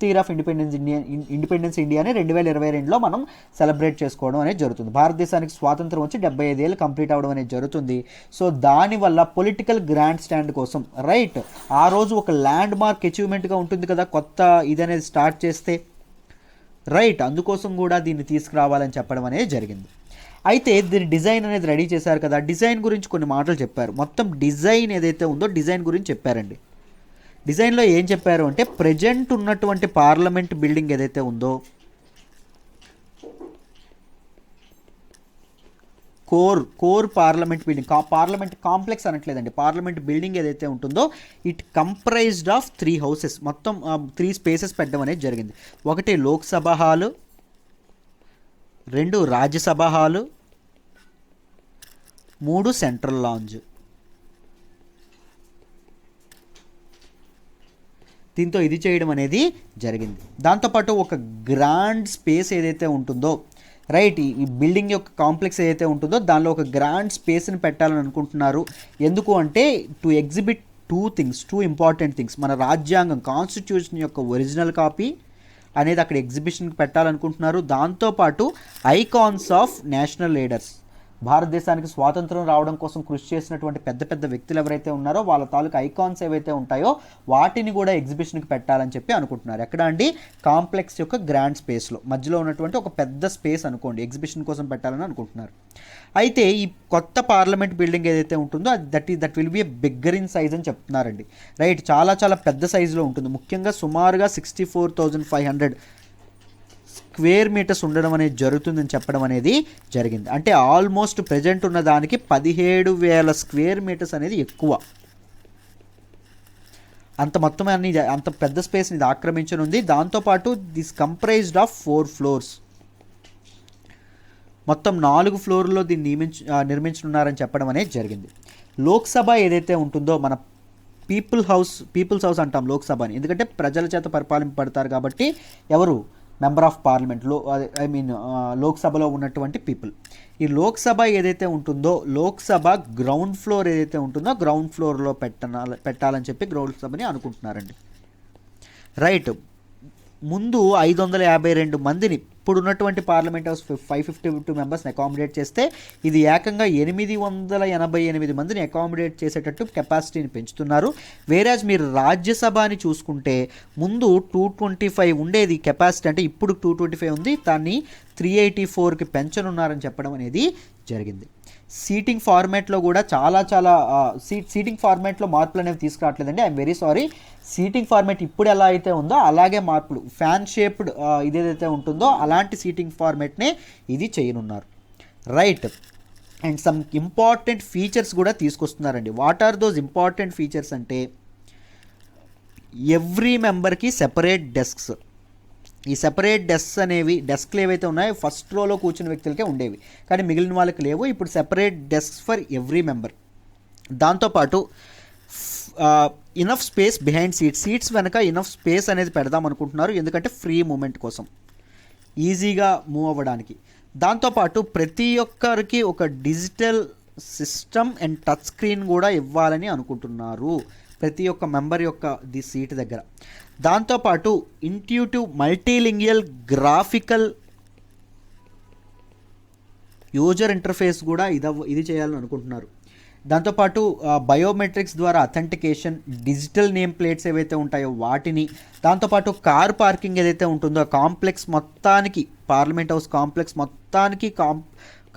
ఇయర్ ఆఫ్ ఇండిపెండెన్స్ ఇండియాని 2022లో మనం సెలబ్రేట్ చేసుకోవడం అనేది జరుగుతుంది. భారతదేశానికి స్వాతంత్రం వచ్చి 75 ఏళ్ళు కంప్లీట్ అవ్వడం అనేది జరుగుతుంది. సో దానివల్ల పొలిటికల్ గ్రాండ్ స్టాండ్ కోసం, రైట్, ఆ రోజు ఒక ల్యాండ్ మార్క్ అచీవ్మెంట్గా ఉంటుంది కదా కొత్త ఇది అనేది స్టార్ట్ చేస్తే, రైట్, అందుకోసం కూడా దీన్ని తీసుకురావాలని చెప్పడం అనేది జరిగింది. అయితే దీని డిజైన్ అనేది రెడీ చేశారు కదా, డిజైన్ గురించి కొన్ని మాటలు చెప్పారు. మొత్తం డిజైన్ ఏదైతే ఉందో డిజైన్ గురించి చెప్పారండి. డిజైన్లో ఏం చెప్పారు అంటే ప్రజెంట్ ఉన్నటువంటి పార్లమెంట్ బిల్డింగ్ ఏదైతే ఉందో core parliament building, parliament complex అనట్లేదండి, పార్లమెంట్ బిల్డింగ్ ఏదైతే ఉంటుందో ఇట్ కంప్రైజ్డ్ ఆఫ్ 3 హౌసెస్. మొత్తం 3 స్పేసెస్ పెట్టడం అనేది జరిగింది. 1 Lok Sabha hall, 2 Rajya Sabha hall, 3 central lounge. దీంతో ఇది చేయడం అనేది జరిగింది. దాంతోపాటు ఒక గ్రాండ్ స్పేస్ ఏదైతే ఉంటుందో, రైట్, ఈ బిల్డింగ్ యొక్క కాంప్లెక్స్ ఏదైతే ఉంటుందో దానిలో ఒక గ్రాండ్ స్పేస్ని పెట్టాలని అనుకుంటున్నారు. ఎందుకు అంటే టు ఎగ్జిబిట్ 2 ఇంపార్టెంట్ థింగ్స్. మన రాజ్యాంగం, కాన్స్టిట్యూషన్ యొక్క ఒరిజినల్ కాపీ అనేది అక్కడ ఎగ్జిబిషన్కి పెట్టాలనుకుంటున్నారు. దాంతోపాటు ఐకాన్స్ ఆఫ్ నేషనల్ లీడర్స్, భారతదేశానికి స్వాతంత్రం రావడం కోసం కృషి చేసినటువంటి పెద్ద వ్యక్తులు ఎవరైతే ఉన్నారో వాళ్ళ తాలూకు ఐకాన్స్ ఏవైతే ఉంటాయో వాటిని కూడా ఎగ్జిబిషన్కి పెట్టాలని చెప్పి అనుకుంటున్నారు. ఎక్కడ అండి? కాంప్లెక్స్ యొక్క గ్రాండ్ స్పేస్లో మధ్యలో ఉన్నటువంటి ఒక పెద్ద స్పేస్ అనుకోండి, ఎగ్జిబిషన్ కోసం పెట్టాలని అనుకుంటున్నారు. అయితే ఈ కొత్త పార్లమెంట్ బిల్డింగ్ ఏదైతే ఉంటుందో that will be a bigger in size అని చెప్తున్నారండి. రైట్, చాలా పెద్ద సైజులో ఉంటుంది. ముఖ్యంగా సుమారుగా 64,500 స్క్వేర్ మీటర్స్ ఉండడం అనేది జరుగుతుందని చెప్పడం అనేది జరిగింది. అంటే ఆల్మోస్ట్ ప్రజెంట్ ఉన్న దానికి 17,000 స్క్వేర్ మీటర్స్ అనేది ఎక్కువ. అంత పెద్ద స్పేస్ని ఇది ఆక్రమించనుంది. దాంతోపాటు దిస్ కంప్రైజ్డ్ ఆఫ్ 4 ఫ్లోర్స్, మొత్తం 4 ఫ్లోర్లో దీన్ని నిర్మించనున్నారని చెప్పడం అనేది జరిగింది. లోక్సభ ఏదైతే ఉంటుందో మన పీపుల్స్ హౌస్ అంటాం లోక్సభని, ఎందుకంటే ప్రజల చేత పరిపాలింపబడతారు కాబట్టి ఎవరు మెంబర్ ఆఫ్ పార్లమెంట్ లోక్సభలో ఉన్నటువంటి పీపుల్. ఈ లోక్సభ ఏదైతే ఉంటుందో లోక్సభ గ్రౌండ్ ఫ్లోర్ ఏదైతే ఉంటుందో గ్రౌండ్ ఫ్లోర్లో పెట్టాలని చెప్పి గ్రౌండ్ సభని అనుకుంటున్నారండి. రైట్. ముందు 552 మందిని ఇప్పుడున్నటువంటి పార్లమెంట్ హౌస్ 552 మెంబర్స్ని అకామిడేట్ చేస్తే ఇది ఏకంగా 888 మందిని అకామిడేట్ చేసేటట్టు కెపాసిటీని పెంచుతున్నారు. వేరేజ్ మీరు రాజ్యసభని చూసుకుంటే ముందు 225 ఉండేది కెపాసిటీ, అంటే ఇప్పుడు 225 ఉంది, దాన్ని 384కి పెంచనున్నారని చెప్పడం అనేది జరిగింది. సీటింగ్ ఫార్మాట్లో కూడా చాలా సీటింగ్ ఫార్మాట్లో మార్పులు అనేవి తీసుకురావట్లేదండి. I'm very sorry. Seating format ఇప్పుడు ఎలా అయితే ఉందో అలాగే మార్పులు, ఫ్యాన్ షేప్డ్ ఇదేదైతే ఉంటుందో అలాంటి సీటింగ్ ఫార్మాట్నే ఇది చేయనున్నారు. Right. And some important features కూడా తీసుకొస్తున్నారండి. What are those important features అంటే ఎవ్రీ మెంబర్కి సెపరేట్ డెస్క్స్. ఈ సెపరేట్ డెస్క్లు ఏవైతే ఉన్నాయో ఫస్ట్ రోలో కూర్చున్న వ్యక్తులకే ఉండేవి, కానీ మిగిలిన వాళ్ళకి లేవు. ఇప్పుడు separate desks for every member. దాంతోపాటు ఇనఫ్ స్పేస్ బిహైండ్ సీట్స్ వెనక ఇనఫ్ స్పేస్ అనేది పెడదాం అనుకుంటున్నారు, ఎందుకంటే ఫ్రీ మూమెంట్ కోసం, ఈజీగా మూవ్ అవ్వడానికి. దాంతోపాటు ప్రతి ఒక్కరికి ఒక digital system and touch screen కూడా ఇవ్వాలని అనుకుంటున్నారు ప్రతి ఒక్క మెంబర్ యొక్క సీట్ దగ్గర. దాంతోపాటు intuitive multilingual graphical user interface కూడా ఇది చేయాలని అనుకుంటున్నారు. దాంతోపాటు బయోమెట్రిక్స్ ద్వారా అథెంటికేషన్, డిజిటల్ నేమ్ ప్లేట్స్ ఏవైతే ఉంటాయో వాటిని, దాంతోపాటు కార్ పార్కింగ్ ఏదైతే ఉంటుందో కాంప్లెక్స్ మొత్తానికి, పార్లమెంట్ హౌస్ కాంప్లెక్స్ మొత్తానికి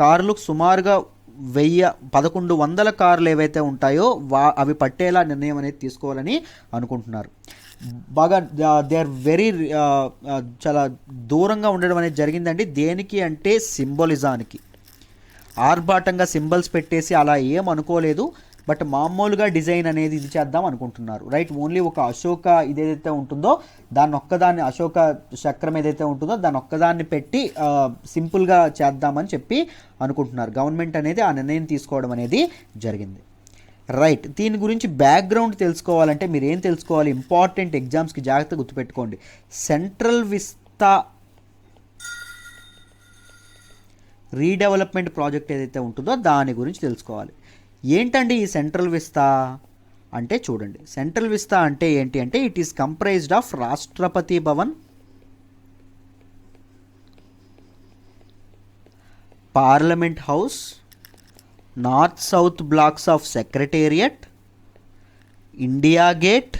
కార్లు సుమారుగా 1100 కార్లు ఏవైతే ఉంటాయో అవి పట్టేలా నిర్ణయం అనేది తీసుకోవాలని అనుకుంటున్నారు. బాగా దే ఆర్ వెరీ చాలా దూరంగా ఉండడం అనేది జరిగిందండి. దేనికి అంటే సింబలిజానికి. ఆర్భాటంగా సింబల్స్ పెట్టేసి అలా ఏం అనుకోలేదు, బట్ మామూలుగా డిజైన్ అనేది ఇది చేద్దాం అనుకుంటున్నారు. రైట్. ఓన్లీ ఒక అశోక ఇదేదైతే ఉంటుందో దాన్ని ఒక్కదాన్ని, అశోక చక్రం ఏదైతే ఉంటుందో దాన్ని ఒక్కదాన్ని పెట్టి సింపుల్గా చేద్దామని చెప్పి అనుకుంటున్నారు. గవర్నమెంట్ అనేది ఆ నిర్ణయం తీసుకోవడం అనేది జరిగింది. రైట్. దీని గురించి బ్యాక్గ్రౌండ్ తెలుసుకోవాలంటే మీరు ఏం తెలుసుకోవాలి, ఇంపార్టెంట్ ఎగ్జామ్స్కి జాగ్రత్తగా గుర్తుపెట్టుకోండి. సెంట్రల్ విస్తా రీడెవలప్మెంట్ ప్రాజెక్ట్ ఏదైతే ఉంటుందో దాని గురించి తెలుసుకోవాలి. ఏంటండి ఈ సెంట్రల్ విస్తా అంటే చూడండి. సెంట్రల్ విస్తా అంటే ఏంటి అంటే it is comprised of Rashtrapati Bhavan, parliament house, north south blocks of secretariat, India gate,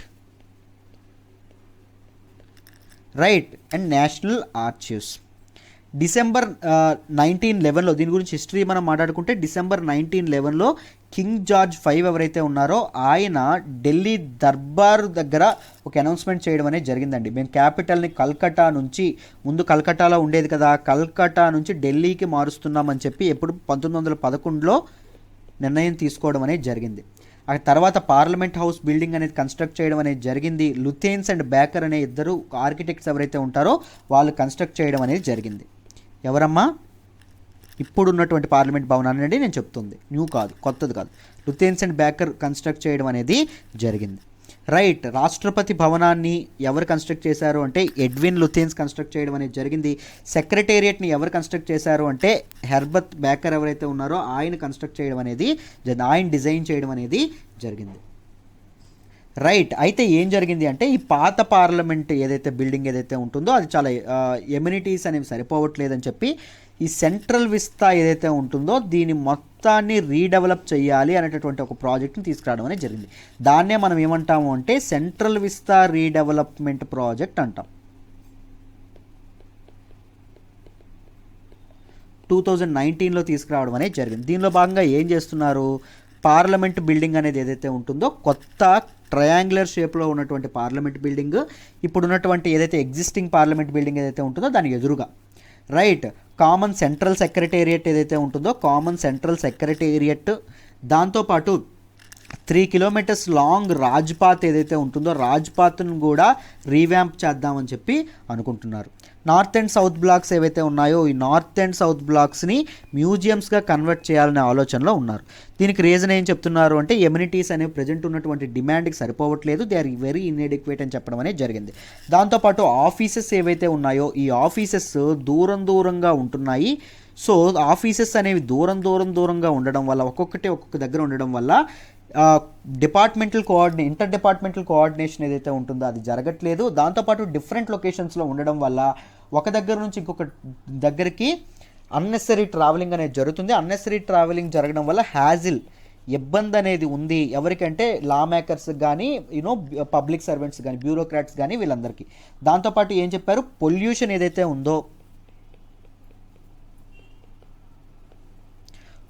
right, and national archives. December 1911లో, దీని గురించి హిస్టరీ మనం మాట్లాడుకుంటే డిసెంబర్ 1911లో కింగ్ జార్జ్ 5 ఎవరైతే ఉన్నారో ఆయన ఢిల్లీ దర్బార్ దగ్గర ఒక అనౌన్స్మెంట్ చేయడం అనేది జరిగిందండి. మేము క్యాపిటల్ని కల్కట్టా నుంచి, ముందు కల్కట్టాలో ఉండేది కదా, కల్కట్టా నుంచి ఢిల్లీకి మారుస్తున్నామని చెప్పి ఎప్పుడు 1911లో నిర్ణయం తీసుకోవడం అనేది జరిగింది. ఆ తర్వాత పార్లమెంట్ హౌస్ బిల్డింగ్ అనేది కన్స్ట్రక్ట్ చేయడం అనేది జరిగింది. లుథేన్స్ అండ్ బేకర్ అనే ఇద్దరు ఆర్కిటెక్ట్స్ ఎవరైతే ఉంటారో వాళ్ళు కన్స్ట్రక్ట్ చేయడం అనేది జరిగింది. ఎవరమ్మా? ఇప్పుడున్నటువంటి పార్లమెంట్ భవనాన్ని అండి నేను చెప్తుంది, న్యూ కాదు, కొత్తది కాదు. లుథేన్స్ అండ్ బేకర్ కన్స్ట్రక్ట్ చేయడం అనేది జరిగింది. రైట్. రాష్ట్రపతి భవనాన్ని ఎవరు కన్స్ట్రక్ట్ చేశారు అంటే ఎడ్విన్ లుథేన్స్ కన్స్ట్రక్ట్ చేయడం అనేది జరిగింది. సెక్రటేరియట్ని ఎవరు కన్స్ట్రక్ట్ చేశారు అంటే హెర్బర్ట్ బేకర్ ఎవరైతే ఉన్నారో ఆయన కన్స్ట్రక్ట్ చేయడం అనేది, ఆయన డిజైన్ చేయడం అనేది జరిగింది. రైట్. అయితే ఏం జరిగింది అంటే ఈ పాత పార్లమెంట్ ఏదైతే బిల్డింగ్ ఏదైతే ఉంటుందో అది చాలా ఎమ్యూనిటీస్ అనేవి సరిపోవట్లేదని చెప్పి ఈ సెంట్రల్ విస్తా ఏదైతే ఉంటుందో దీని మొత్తాన్ని రీడెవలప్ చేయాలి అనేటటువంటి ఒక ప్రాజెక్ట్ని తీసుకురావడం అనేది జరిగింది. దాన్నే మనం ఏమంటాము అంటే సెంట్రల్ విస్తా రీడెవలప్మెంట్ ప్రాజెక్ట్ అంటాం. 2019లో తీసుకురావడం అనేది జరిగింది. దీనిలో భాగంగా ఏం చేస్తున్నారు, పార్లమెంట్ బిల్డింగ్ అనేది ఏదైతే ఉంటుందో కొత్త ట్రయాంగులర్ షేప్లో ఉన్నటువంటి పార్లమెంట్ బిల్డింగ్, ఇప్పుడున్నటువంటి ఏదైతే ఎగ్జిస్టింగ్ పార్లమెంట్ బిల్డింగ్ ఏదైతే ఉంటుందో దాని ఎదురుగా, రైట్, కామన్ సెంట్రల్ సెక్రటేరియట్ ఏదైతే ఉంటుందో కామన్ సెంట్రల్ సెక్రటేరియట్, దాంతోపాటు 3 కిలోమీటర్స్ లాంగ్ రాజ్పాత్ ఏదైతే ఉంటుందో రాజ్పాత్ను కూడా రీవ్యాంప్ చేద్దామని చెప్పి అనుకుంటున్నారు. నార్త్ అండ్ సౌత్ బ్లాక్స్ ఏవైతే ఉన్నాయో ఈ నార్త్ అండ్ సౌత్ బ్లాక్స్ని మ్యూజియంస్గా కన్వర్ట్ చేయాలనే ఆలోచనలో ఉన్నారు. దీనికి రీజన్ ఏం చెప్తున్నారు అంటే ఎమ్యూనిటీస్ అనేవి ప్రజెంట్ ఉన్నటువంటి డిమాండ్కి సరిపోవట్లేదు, దే ఆర్ వెరీ ఇన్ఎడిక్వేట్ అని చెప్పడం అనేది జరిగింది. దాంతోపాటు ఆఫీసెస్ ఏవైతే ఉన్నాయో ఈ ఆఫీసెస్ దూరంగా ఉంటున్నాయి. సో ఆఫీసెస్ అనేవి దూరంగా ఉండడం వల్ల ఒక్కొక్క దగ్గర ఉండడం వల్ల ఇంటర్ డిపార్ట్మెంటల్ కోఆర్డినేషన్ ఏదైతే ఉంటుందో అది జరగట్లేదు. దాంతోపాటు డిఫరెంట్ లొకేషన్స్లో ఉండడం వల్ల ఒక దగ్గర నుంచి ఇంకొక దగ్గరికి అన్నెసరీ ట్రావెలింగ్ అనేది జరుగుతుంది. అన్నెసరీ ట్రావెలింగ్ జరగడం వల్ల ఇబ్బంది అనేది ఉంది ఎవరికంటే లా మేకర్స్ కానీ పబ్లిక్ సర్వెంట్స్ కానీ బ్యూరోక్రాట్స్ కానీ వీళ్ళందరికీ. దాంతోపాటు ఏం చెప్పారు, పొల్యూషన్ ఏదైతే ఉందో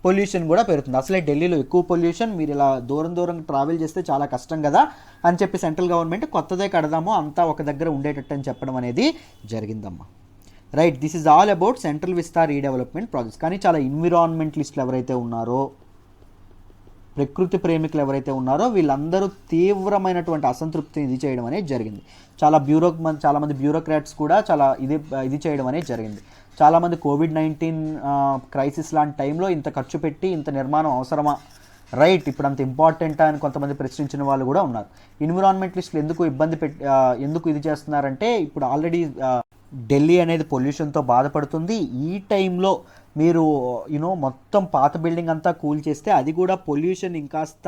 పొల్యూషన్ కూడా పెరుగుతుంది. అసలే ఢిల్లీలో ఎక్కువ పొల్యూషన్, మీరు ఇలా దూరం ట్రావెల్ చేస్తే చాలా కష్టం కదా అని చెప్పి సెంట్రల్ గవర్నమెంట్ కొత్తదే కడదాము అంతా ఒక దగ్గర ఉండేటట్టు అని చెప్పడం అనేది జరిగిందమ్మా. Right, this is all about central Vista redevelopment projects. కానీ చాలా ఎన్విరాన్మెంటలిస్టులు ఎవరైతే ఉన్నారో, ప్రకృతి ప్రేమికులు ఎవరైతే ఉన్నారో వీళ్ళందరూ తీవ్రమైనటువంటి అసంతృప్తిని ఇది చేయడం అనేది జరిగింది. చాలామంది బ్యూరోక్రాట్స్ కూడా చాలా ఇది చేయడం అనేది జరిగింది. చాలామంది కోవిడ్-19 క్రైసిస్ లాంటి టైంలో ఇంత ఖర్చు పెట్టి ఇంత నిర్మాణం అవసరమా, రైట్ ఇప్పుడు అంత ఇంపార్టెంటా అని కొంతమంది ప్రశ్నించిన వాళ్ళు కూడా ఉన్నారు. ఎన్విరాన్మెంటలిస్టులు ఎందుకు ఇది చేస్తున్నారంటే ఇప్పుడు ఆల్రెడీ ఢిల్లీ అనేది పొల్యూషన్తో బాధపడుతుంది. ఈ టైంలో మీరు మొత్తం పాత బిల్డింగ్ అంతా కూల్ చేస్తే అది కూడా పొల్యూషన్ ఇంకాస్త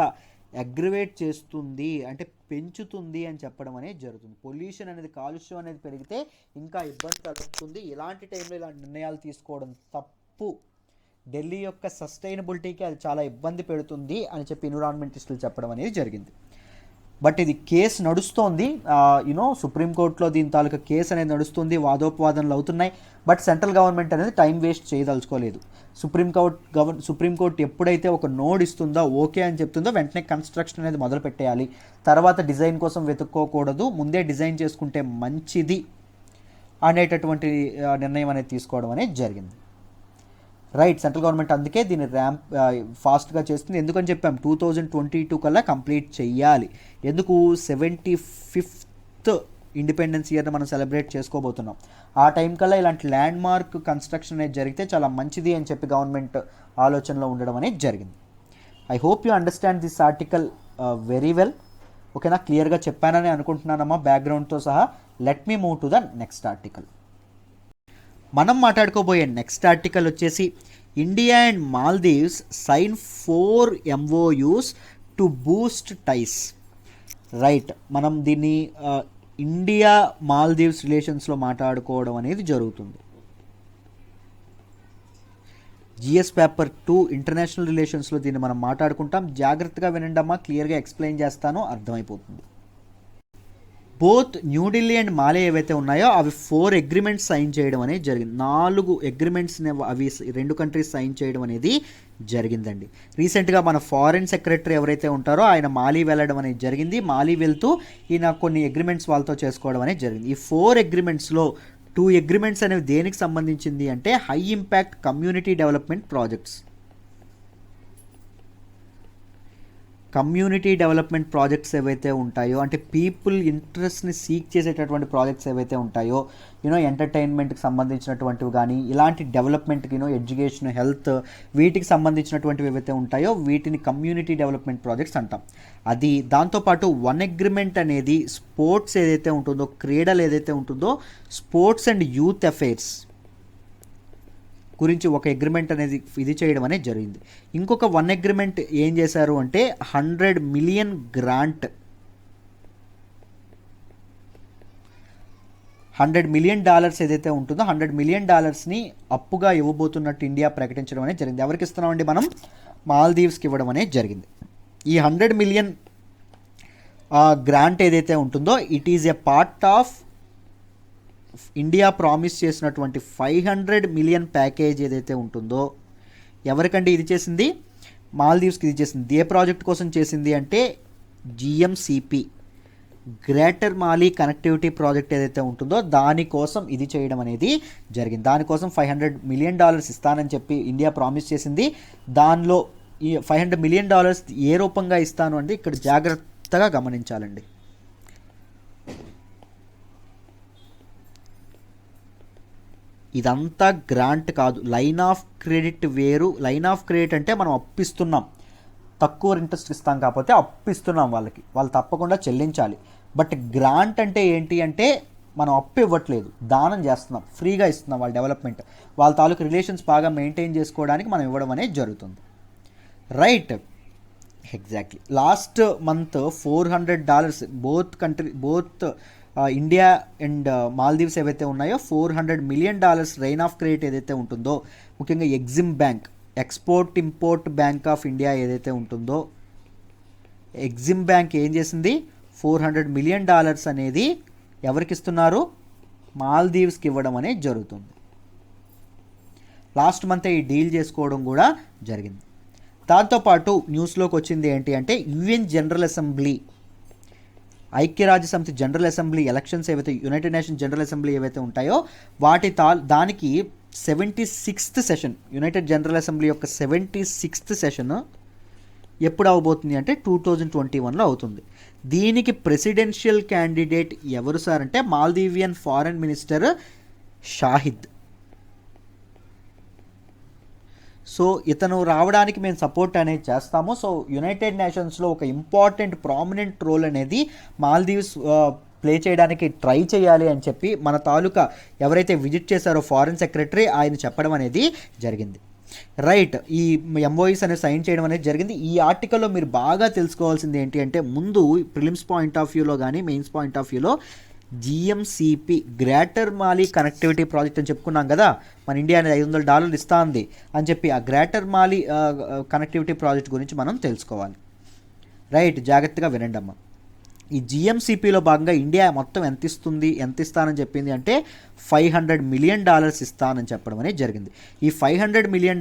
అగ్రివేట్ చేస్తుంది, అంటే పెంచుతుంది అని చెప్పడం అనేది జరుగుతుంది. పొల్యూషన్ అనేది, కాలుష్యం అనేది పెరిగితే ఇంకా ఇబ్బంది కలుగుతుంది. ఇలాంటి టైంలో ఇలాంటి నిర్ణయాలు తీసుకోవడం తప్పు. ఢిల్లీ యొక్క సస్టైనబిలిటీకి అది చాలా ఇబ్బంది పెడుతుంది అని చెప్పి ఎన్విరాన్మెంటిస్టులు చెప్పడం అనేది జరిగింది. బట్ ఇది కేసు నడుస్తోంది, సుప్రీంకోర్టులో దీని తాలూకా కేసు అనేది నడుస్తుంది, వాదోపవాదనలు అవుతున్నాయి. బట్ సెంట్రల్ గవర్నమెంట్ అనేది టైం వేస్ట్ చేయదలుచుకోలేదు. సుప్రీంకోర్టు ఎప్పుడైతే ఒక నోడ్ ఇస్తుందో, ఓకే అని చెప్తుందో వెంటనే కన్స్ట్రక్షన్ అనేది మొదలు పెట్టేయాలి. తర్వాత డిజైన్ కోసం వెతుక్కోకూడదు, ముందే డిజైన్ చేసుకుంటే మంచిది అనేటటువంటి నిర్ణయం అనేది తీసుకోవడం అనేది జరిగింది. రైట్, సెంట్రల్ గవర్నమెంట్ అందుకే దీన్ని ఫాస్ట్గా చేస్తుంది. ఎందుకని చెప్పాం 2022 కల్లా కంప్లీట్ చెయ్యాలి. ఎందుకు 75th ఇండిపెండెన్స్ ఇయర్ని మనం సెలబ్రేట్ చేసుకోబోతున్నాం. ఆ టైం కల్లా ఇలాంటి ల్యాండ్ మార్క్ కన్స్ట్రక్షన్ అనేది జరిగితే చాలా మంచిది అని చెప్పి గవర్నమెంట్ ఆలోచనలో ఉండడం అనేది జరిగింది. I hope you understand this article very well. ఓకేనా, క్లియర్గా చెప్పానని అనుకుంటున్నానమ్మా బ్యాక్గ్రౌండ్తో సహా. Let me move to the next article. మనం మాట్లాడుకోబోయే నెక్స్ట్ ఆర్టికల్ వచ్చేసి India and Maldives sign 4 MOUs to boost ties. Right, మనం దీన్ని ఇండియా మాల్దీవ్స్ రిలేషన్స్లో మాట్లాడుకోవడం అనేది జరుగుతుంది. GS పేపర్ 2 ఇంటర్నేషనల్ రిలేషన్స్లో దీన్ని మనం మాట్లాడుకుంటాం. జాగ్రత్తగా వినండి అమ్మా, క్లియర్గా ఎక్స్ప్లెయిన్ చేస్తాను, అర్థమైపోతుంది. బోత్ న్యూఢిల్లీ అండ్ మాలే ఏవైతే ఉన్నాయో అవి 4 అగ్రిమెంట్స్ సైన్ చేయడం అనేది జరిగింది. 4 అగ్రిమెంట్స్ని అవి 2 కంట్రీస్ సైన్ చేయడం అనేది జరిగిందండి. రీసెంట్గా మన ఫారిన్ సెక్రటరీ ఎవరైతే ఉంటారో ఆయన మాలీ వెళ్ళడం అనేది జరిగింది. మాలీ వెళ్తూ ఈయన కొన్ని అగ్రిమెంట్స్ వాళ్ళతో చేసుకోవడం అనేది జరిగింది. ఈ 4 అగ్రిమెంట్స్లో 2 అగ్రిమెంట్స్ అనేవి దేనికి సంబంధించింది అంటే high impact community development projects. Community development projects ఏవైతే ఉంటాయో, అంటే పీపుల్ ఇంట్రెస్ట్ని సీక్ చేసేటటువంటి ప్రాజెక్ట్స్ ఏవైతే ఉంటాయో, ఎంటర్టైన్మెంట్కి సంబంధించినటువంటివి కానీ ఇలాంటి డెవలప్మెంట్కి ఎడ్యుకేషన్, హెల్త్ వీటికి సంబంధించినటువంటివి ఏవైతే ఉంటాయో వీటిని కమ్యూనిటీ డెవలప్మెంట్ ప్రాజెక్ట్స్ అంటాం. అది దాంతోపాటు 1 అగ్రిమెంట్ అనేది స్పోర్ట్స్ ఏదైతే ఉంటుందో, క్రీడలు ఏదైతే ఉంటుందో, స్పోర్ట్స్ అండ్ యూత్ అఫైర్స్ గురించి ఒక అగ్రిమెంట్ అనేది ఇది చేయడం అనేది జరిగింది. ఇంకొక 1 అగ్రిమెంట్ ఏం చేశారు అంటే $100 million గ్రాంట్, $100 million ఏదైతే ఉంటుందో $100 million అప్పుగా ఇవ్వబోతున్నట్టు ఇండియా ప్రకటించడం అనేది జరిగింది. ఎవరికి ఇస్తున్నామండి మనం? మాల్దీవ్స్కి ఇవ్వడం అనేది జరిగింది. ఈ $100 million గ్రాంట్ ఏదైతే ఉంటుందో it is a part of India promise చేసినటువంటి $500 million ప్యాకేజ్ ఏదైతే ఉంటుందో. ఎవరికంటే ఇది చేసింది? మాల్దీవ్స్కి ఇది చేసింది. ఏ ప్రాజెక్ట్ కోసం చేసింది అంటే GMCP, గ్రేటర్ మాలీ కనెక్టివిటీ ప్రాజెక్ట్ ఏదైతే ఉంటుందో దానికోసం ఇది చేయడం అనేది జరిగింది. దానికోసం $500 million ఇస్తానని చెప్పి ఇండియా ప్రామిస్ చేసింది. దానిలో ఈ $500 million ఏ రూపంగా ఇస్తాను అంటే ఇక్కడ జాగ్రత్తగా గమనించాలండి. ఇదంతా గ్రాంట్ కాదు, లైన్ ఆఫ్ క్రెడిట్ వేరు. లైన్ ఆఫ్ క్రెడిట్ అంటే మనం అప్పిస్తున్నాం, తక్కువ ఇంట్రెస్ట్ ఇస్తాం, కాకపోతే అప్పిస్తున్నాం వాళ్ళకి, వాళ్ళు తప్పకుండా చెల్లించాలి. బట్ గ్రాంట్ అంటే ఏంటి అంటే మనం అప్పు ఇవ్వట్లేదు, దానం చేస్తున్నాం, ఫ్రీగా ఇస్తున్నాం వాళ్ళ డెవలప్మెంట్, వాళ్ళ తాలూకు రిలేషన్స్ బాగా మెయింటైన్ చేసుకోవడానికి మనం ఇవ్వడం అనేది జరుగుతుంది. Right, exactly. Last month $400 both India and Maldives ఏవైతే ఉన్నాయో $400 million రైన్ ఆఫ్ క్రెడిట్ ఏదైతే ఉంటుందో, ముఖ్యంగా Exim bank, export import bank of India ఏదైతే ఉంటుందో, ఎగ్జిమ్ బ్యాంక్ ఏం చేసింది, $400 million అనేది ఎవరికి ఇస్తున్నారు, మాల్దీవ్స్కి ఇవ్వడం అనేది జరుగుతుంది. లాస్ట్ మంత్ ఈ డీల్ చేసుకోవడం కూడా జరిగింది. దాంతోపాటు న్యూస్లోకి వచ్చింది ఏంటి అంటే యుఎన్ జనరల్ అసెంబ్లీ, ఐక్యరాజ్య సమితి జనరల్ అసెంబ్లీ ఎలక్షన్స్ ఏవైతే, యునైటెడ్ నేషన్స్ జనరల్ అసెంబ్లీ ఏవైతే ఉంటాయో దానికి 76th session, United general assembly యొక్క 76th సెషన్ ఎప్పుడు అవబోతుంది అంటే 2021లో అవుతుంది. దీనికి ప్రెసిడెన్షియల్ క్యాండిడేట్ ఎవరు సార్ అంటే Maldivian foreign minister Shahid. So ఇతను రావడానికి మేము సపోర్ట్ అనేది చేస్తాము. సో యునైటెడ్ నేషన్స్లో ఒక ఇంపార్టెంట్ ప్రామినెంట్ రోల్ అనేది మాల్దీవ్స్ ప్లే చేయడానికి ట్రై చేయాలి అని చెప్పి మన తాలూకా ఎవరైతే విజిట్ చేశారో ఫారెన్ సెక్రటరీ ఆయన చెప్పడం అనేది జరిగింది. రైట్, ఈ ఎంఓఈస్ అనేది సైన్ చేయడం అనేది జరిగింది. ఈ ఆర్టికల్లో మీరు బాగా తెలుసుకోవాల్సింది ఏంటి అంటే ముందు ప్రిలిమ్స్ పాయింట్ ఆఫ్ వ్యూలో కానీ మెయిన్స్ పాయింట్ ఆఫ్ వ్యూలో జిఎంసిపి గ్రేటర్ మాలి కనెక్టివిటీ ప్రాజెక్ట్ అని చెప్పుకున్నాం కదా, మన ఇండియా అనేది $500 ఇస్తా ఉంది అని చెప్పి, ఆ గ్రేటర్ మాలి కనెక్టివిటీ ప్రాజెక్ట్ గురించి మనం తెలుసుకోవాలి. రైట్, జాగ్రత్తగా వినండి అమ్మ. ఈ జిఎంసిపిలో భాగంగా ఇండియా మొత్తం ఎంత ఇస్తానని చెప్పింది అంటే $500 million ఇస్తానని చెప్పడం అనేది జరిగింది. ఈ $500 million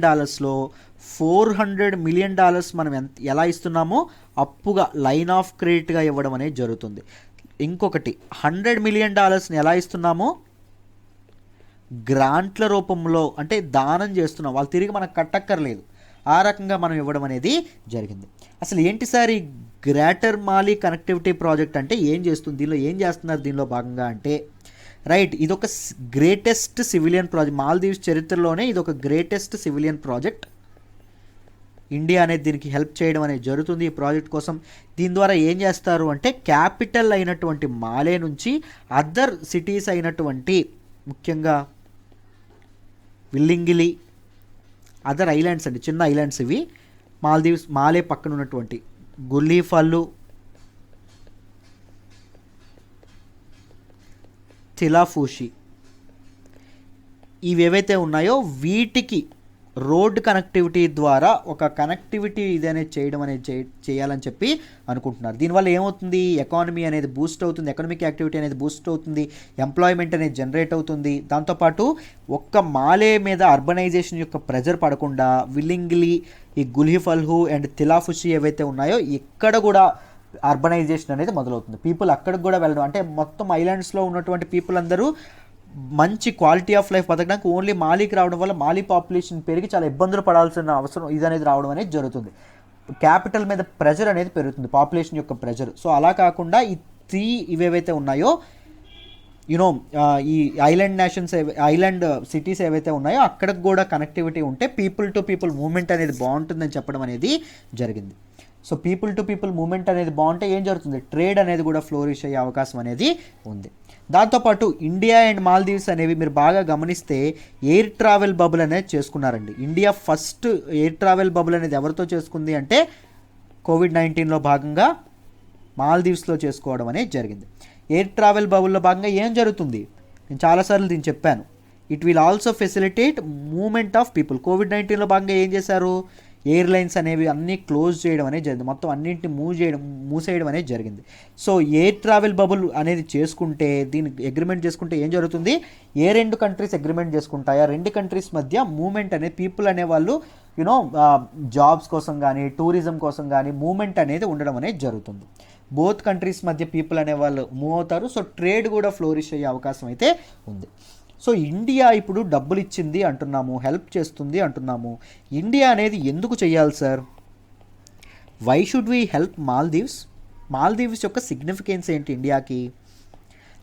$400 million మనం ఎలా ఇస్తున్నామో అప్పుగా లైన్ ఆఫ్ క్రెడిట్గా ఇవ్వడం అనేది జరుగుతుంది. ఇంకొకటి $100 million ఎలా ఇస్తున్నామో గ్రాంట్ల రూపంలో, అంటే దానం చేస్తున్నాం, వాళ్ళు తిరిగి మనకు కట్టక్కర్లేదు, ఆ రకంగా మనం ఇవ్వడం అనేది జరిగింది. అసలు ఏంటి సార్ ఈ గ్రేటర్ మాలి కనెక్టివిటీ ప్రాజెక్ట్ అంటే ఏం చేస్తుంది, దీనిలో ఏం చేస్తున్నారు దీనిలో భాగంగా అంటే, రైట్, ఇదొక గ్రేటెస్ట్ సివిలియన్ ప్రాజెక్ట్, మాల్దీవ్స్ చరిత్రలోనే ఇదొక గ్రేటెస్ట్ సివిలియన్ ప్రాజెక్ట్. ఇండియా అనేది దీనికి హెల్ప్ చేయడం అనేది జరుగుతుంది ఈ ప్రాజెక్ట్ కోసం. దీని ద్వారా ఏం చేస్తారు అంటే క్యాపిటల్ అయినటువంటి మాలే నుంచి అదర్ సిటీస్ అయినటువంటి ముఖ్యంగా విల్లింగిలి, అదర్ ఐలాండ్స్ అండి, చిన్న ఐలాండ్స్ ఇవి, మాల్దీవ్స్ మాలే పక్కన ఉన్నటువంటి గుల్లీఫల్లు, తిలాఫూషి, ఇవి ఏవైతే ఉన్నాయో వీటికి రోడ్ కనెక్టివిటీ ద్వారా ఒక కనెక్టివిటీ ఇదనే చేయడం అనేది చేయాలని చెప్పి అనుకుంటున్నారు. దీనివల్ల ఏమవుతుంది, ఎకానమీ అనేది బూస్ట్ అవుతుంది, ఎకనామిక్ యాక్టివిటీ అనేది బూస్ట్ అవుతుంది, ఎంప్లాయ్మెంట్ అనేది జనరేట్ అవుతుంది. దాంతోపాటు ఒక్క మాలే మీద అర్బనైజేషన్ యొక్క ప్రెజర్ పడకుండా విల్లింగ్లీ, ఈ గుల్హిఫల్హు అండ్ తిలాఫుషి ఏవైతే ఉన్నాయో ఇక్కడ కూడా అర్బనైజేషన్ అనేది మొదలవుతుంది. పీపుల్ అక్కడికి కూడా వెళ్ళడం, అంటే మొత్తం ఐలాండ్స్లో ఉన్నటువంటి పీపుల్ అందరూ మంచి క్వాలిటీ ఆఫ్ లైఫ్ బతకడానికి ఓన్లీ మాలికి రావడం వల్ల మాలి పాపులేషన్ పెరిగి చాలా ఇబ్బందులు పడాల్సిన అవసరం ఇది అనేది రావడం అనేది జరుగుతుంది. క్యాపిటల్ మీద ప్రెజర్ అనేది పెరుగుతుంది, పాపులేషన్ యొక్క ప్రెజర్. సో అలా కాకుండా ఈ 3 ఇవేవైతే ఉన్నాయో యూనో ఈ ఐలాండ్ సిటీస్ ఏవైతే ఉన్నాయో అక్కడికి కూడా కనెక్టివిటీ ఉంటే పీపుల్ టు పీపుల్ మూవ్మెంట్ అనేది బాగుంటుందని చెప్పడం అనేది జరిగింది. So people to people movement అనేది బాగుంటే ఏం జరుగుతుంది, ట్రేడ్ అనేది కూడా ఫ్లోరిష్ అయ్యే అవకాశం అనేది ఉంది. దాంతోపాటు ఇండియా అండ్ మాల్దీవ్స్ అనేవి మీరు బాగా గమనిస్తే ఎయిర్ ట్రావెల్ బబుల్ అనేది చేసుకున్నారండి. India first air travel bubble అనేది ఎవరితో చేసుకుంది అంటే COVID-19లో భాగంగా మాల్దీవ్స్లో చేసుకోవడం అనేది జరిగింది. ఎయిర్ ట్రావెల్ బబుల్లో భాగంగా ఏం జరుగుతుంది, నేను చాలాసార్లు దీన్ని చెప్పాను, it will also facilitate movement of people. COVID-19లో భాగంగా ఏం చేశారు, ఎయిర్లైన్స్ అనేవి అన్నీ క్లోజ్ చేయడం అనేది జరిగింది, మొత్తం అన్నింటిని మూసేయడం అనేది జరిగింది. సో ఎయిర్ ట్రావెల్ బబుల్ అనేది చేసుకుంటే, దీన్ని అగ్రిమెంట్ చేసుకుంటే ఏం జరుగుతుంది, ఏ 2 కంట్రీస్ అగ్రిమెంట్ చేసుకుంటాయా, 2 కంట్రీస్ మధ్య మూవ్మెంట్ అనేది పీపుల్ అనేవాళ్ళు జాబ్స్ కోసం కానీ టూరిజం కోసం కానీ మూవ్మెంట్ అనేది ఉండడం అనేది జరుగుతుంది. బోత్ కంట్రీస్ మధ్య పీపుల్ అనేవాళ్ళు మూవ్ అవుతారు. సో ట్రేడ్ కూడా ఫ్లోరిష్ అయ్యే అవకాశం అయితే ఉంది. సో ఇండియా ఇప్పుడు డబ్బులు ఇచ్చింది అంటున్నాము, హెల్ప్ చేస్తుంది అంటున్నాము. ఇండియా అనేది ఎందుకు చేయాలి sir, why should we help Maldives? Maldives యొక్క సిగ్నిఫికెన్స్ ఏంటి ఇండియాకి?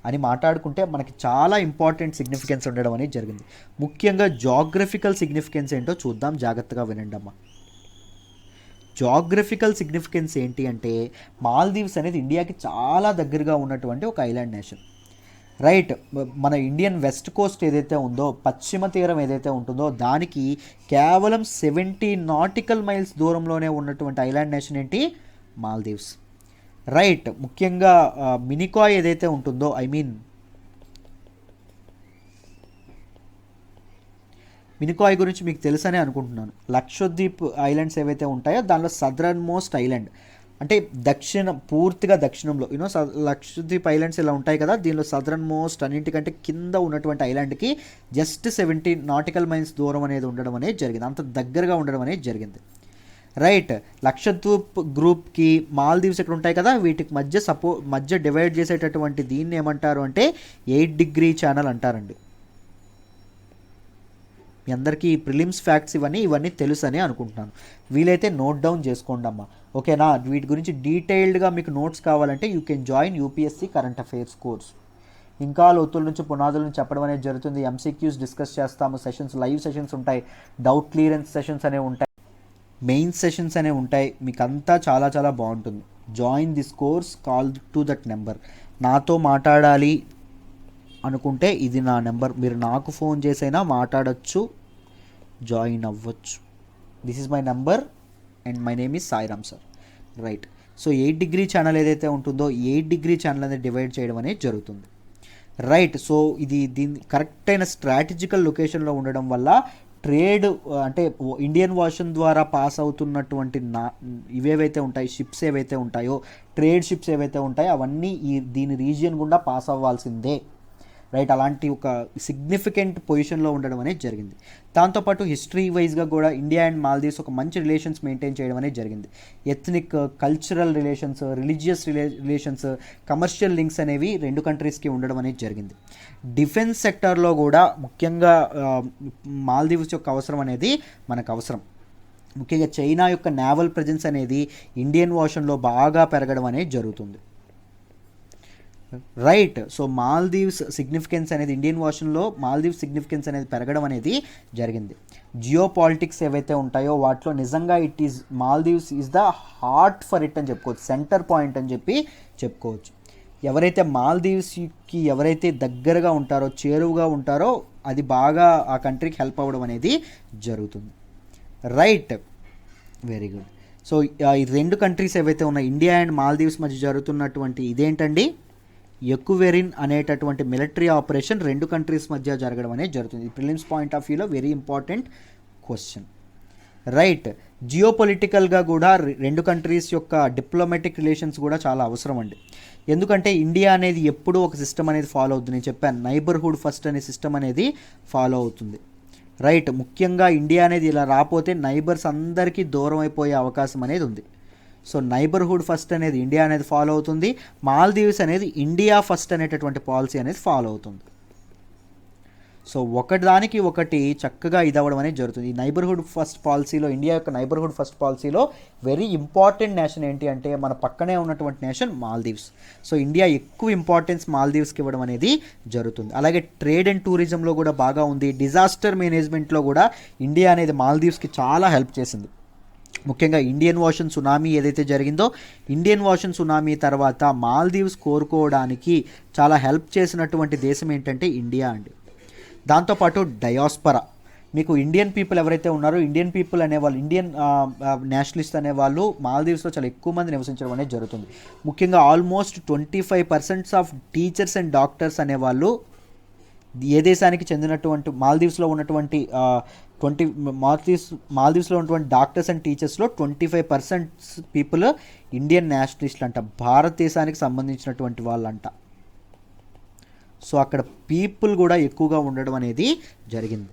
అని మాట్లాడుకుంటే మనకి చాలా ఇంపార్టెంట్ సిగ్నిఫికెన్స్ ఉండడం అనేది జరిగింది. ముఖ్యంగా జాగ్రఫికల్ సిగ్నిఫికెన్స్ ఏంటో చూద్దాం, జాగ్రత్తగా వినండి అమ్మా. జాగ్రఫికల్ సిగ్నిఫికెన్స్ ఏంటి అంటే మాల్దీవ్స్ అనేది ఇండియాకి చాలా దగ్గరగా ఉన్నటువంటి ఒక ఐలాండ్ నేషన్. రైట్, మన ఇండియన్ వెస్ట్ కోస్ట్ ఏదైతే ఉందో, పశ్చిమ తీరం ఏదైతే ఉంటుందో దానికి కేవలం 70 నాటికల్ మైల్స్ దూరంలోనే ఉన్నటువంటి ఐలాండ్ నేషన్ ఏంటి? మాల్దీవ్స్. రైట్, ముఖ్యంగా మినికాయ్ ఏదైతే ఉంటుందో, మినికాయ్ గురించి మీకు తెలుసనే అనుకుంటున్నాను. లక్షద్వీప్ ఐలాండ్స్ ఏవైతే ఉంటాయో దానిలో సదరన్ మోస్ట్ ఐలాండ్, అంటే పూర్తిగా దక్షిణంలో లక్షద్వీప్ ఐలాండ్స్ ఇలా ఉంటాయి కదా, దీనిలో సదరన్ మోస్ట్ అన్నింటికంటే కింద ఉన్నటువంటి ఐలాండ్కి జస్ట్ 70 నాటికల్ మైల్స్ దూరం అనేది ఉండడం అనేది జరిగింది, అంత దగ్గరగా ఉండడం అనేది జరిగింది. రైట్, లక్షద్వీప్ గ్రూప్కి మాల్దీవ్స్ ఇక్కడ ఉంటాయి కదా, వీటికి మధ్య డివైడ్ చేసేటటువంటి దీన్ని ఏమంటారు అంటే 8 డిగ్రీ ఛానల్ అంటారండి. మీ అందరికీ ప్రిలిమ్స్ ఫ్యాక్ట్స్ ఇవన్నీ తెలుసు అని అనుకుంటున్నాను. వీలైతే నోట్ డౌన్ చేసుకోండి అమ్మా, ఓకేనా. వీటి గురించి డీటెయిల్డ్గా మీకు నోట్స్ కావాలంటే you can join UPSC current affairs course. ఇంకా లోతుల నుంచి పునాదుల నుంచి చెప్పడం అనేది జరుగుతుంది. ఎంసీక్యూస్ డిస్కస్ చేస్తాము, సెషన్స్, లైవ్ సెషన్స్ ఉంటాయి, డౌట్ క్లియరెన్స్ సెషన్స్ అనేవి ఉంటాయి, మెయిన్ సెషన్స్ అనేవి ఉంటాయి. మీకు అంతా చాలా చాలా బాగుంటుంది. Join this course, call to that number. నాతో మాట్లాడాలి అనుకుంటే ఇది నా నెంబర్, మీరు నాకు ఫోన్ చేసైనా మాట్లాడచ్చు, జాయిన్ అవ్వచ్చు. This is my number and my name is Sairam sir. Right, so 8 degree channel ఏదైతే ఉంటుందో 8 డిగ్రీ ఛానల్ అనేది డివైడ్ చేయడం అనేది జరుగుతుంది. రైట్, సో దీని కరెక్ట్ అయిన స్ట్రాటజికల్ లొకేషన్లో ఉండడం వల్ల ట్రేడ్, అంటే ఇండియన్ ఓషన్ ద్వారా పాస్ అవుతున్నటువంటి ఇవేవైతే ఉంటాయి, షిప్స్ ఏవైతే ఉంటాయో, ట్రేడ్ షిప్స్ ఏవైతే ఉంటాయో అవన్నీ దీని రీజియన్ గుండా పాస్ అవ్వాల్సిందే. రైట్, అలాంటి ఒక సిగ్నిఫికెంట్ పొజిషన్లో ఉండడం అనేది జరిగింది. దాంతోపాటు హిస్టరీ వైజ్గా కూడా ఇండియా అండ్ మాల్దీవ్స్ ఒక మంచి రిలేషన్స్ మెయింటైన్ చేయడం అనేది జరిగింది. Ethnic, cultural relations, religious relations, commercial links అనేవి రెండు కంట్రీస్కి ఉండడం అనేది జరిగింది. డిఫెన్స్ సెక్టార్లో కూడా ముఖ్యంగా మాల్దీవ్స్ యొక్క అవసరం అనేది మనకు అవసరం. ముఖ్యంగా చైనా యొక్క నేవల్ ప్రెజెన్స్ అనేది ఇండియన్ ఓషన్లో బాగా పెరగడం అనేది జరుగుతుంది. రైట్, సో మాల్దీవ్స్ సిగ్నిఫికెన్స్ అనేది ఇండియన్ ఓషన్లో మాల్దీవ్స్ సిగ్నిఫికెన్స్ అనేది పెరగడం అనేది జరిగింది. జియో పాలిటిక్స్ ఏవైతే ఉంటాయో వాటిలో నిజంగా Maldives is the heart for it అని చెప్పుకోవచ్చు, సెంటర్ పాయింట్ అని చెప్పుకోవచ్చు. ఎవరైతే మాల్దీవ్స్కి దగ్గరగా ఉంటారో, చేరువుగా ఉంటారో, అది బాగా ఆ కంట్రీకి హెల్ప్ అవ్వడం అనేది జరుగుతుంది. Right, very good. సో ఈ రెండు కంట్రీస్ ఏవైతే ఉన్నాయి, ఇండియా అండ్ మాల్దీవ్స్ మధ్య జరుగుతున్నటువంటి ఇదేంటండి, ఎక్కువెరిన్ అనేటటువంటి మిలిటరీ ఆపరేషన్ రెండు కంట్రీస్ మధ్య జరగడం అనేది జరుగుతుంది. ప్రిలిమ్స్ పాయింట్ ఆఫ్ వ్యూలో వెరీ ఇంపార్టెంట్ క్వశ్చన్. రైట్, జియో పొలిటికల్గా కూడా రెండు కంట్రీస్ యొక్క డిప్లొమాటిక్ రిలేషన్స్ కూడా చాలా అవసరం అండి. ఎందుకంటే ఇండియా అనేది ఎప్పుడూ ఒక సిస్టమ్ అనేది ఫాలో అవుతుంది. నేను చెప్పాను, నైబర్హుడ్ ఫస్ట్ అనే సిస్టమ్ అనేది ఫాలో అవుతుంది. రైట్, ముఖ్యంగా ఇండియా అనేది ఇలా రాకపోతే నైబర్స్ అందరికీ దూరం అయిపోయే అవకాశం అనేది ఉంది. సో నైబర్హుడ్ ఫస్ట్ అనేది ఇండియా అనేది ఫాలో అవుతుంది, మాల్దీవ్స్ అనేది ఇండియా ఫస్ట్ అనేటటువంటి పాలసీ అనేది ఫాలో అవుతుంది. సో ఒకటి ఒకటి చక్కగా ఇదవ్వడం అనేది జరుగుతుంది. ఈ నైబర్హుడ్ ఫస్ట్ పాలసీలో, ఇండియా యొక్క నైబర్హుడ్ ఫస్ట్ పాలసీలో వెరీ ఇంపార్టెంట్ నేషన్ ఏంటి అంటే మన పక్కనే ఉన్నటువంటి నేషన్ మాల్దీవ్స్. సో ఇండియా ఎక్కువ ఇంపార్టెన్స్ మాల్దీవ్స్కి ఇవ్వడం అనేది జరుగుతుంది. అలాగే ట్రేడ్ అండ్ టూరిజంలో కూడా బాగా ఉంది. డిజాస్టర్ మేనేజ్మెంట్లో కూడా ఇండియా అనేది మాల్దీవ్స్కి చాలా హెల్ప్ చేసింది. ముఖ్యంగా ఇండియన్ ఓషన్ సునామీ ఏదైతే జరిగిందో, ఇండియన్ ఓషన్ సునామీ తర్వాత మాల్దీవ్స్ కోరుకోవడానికి చాలా హెల్ప్ చేసినటువంటి దేశం ఏంటంటే ఇండియా అండి. దాంతోపాటు డయాస్పరా, మీకు ఇండియన్ పీపుల్ ఎవరైతే ఉన్నారో, ఇండియన్ పీపుల్ అనేవాళ్ళు, ఇండియన్ నేషనలిస్ట్ అనేవాళ్ళు మాల్దీవ్స్లో చాలా ఎక్కువ మంది నివసించడం అనేది జరుగుతుంది. ముఖ్యంగా almost 25% of teachers and doctors అనేవాళ్ళు ఏ దేశానికి చెందినటువంటి మాల్దీవ్స్లో ఉన్నటువంటి మాల్దీవ్స్లో ఉన్నటువంటి డాక్టర్స్ అండ్ టీచర్స్లో 25% పీపుల్ ఇండియన్ నేషనలిస్టులు అంట, భారతదేశానికి సంబంధించినటువంటి వాళ్ళంట. సో అక్కడ పీపుల్ కూడా ఎక్కువగా ఉండడం అనేది జరిగింది.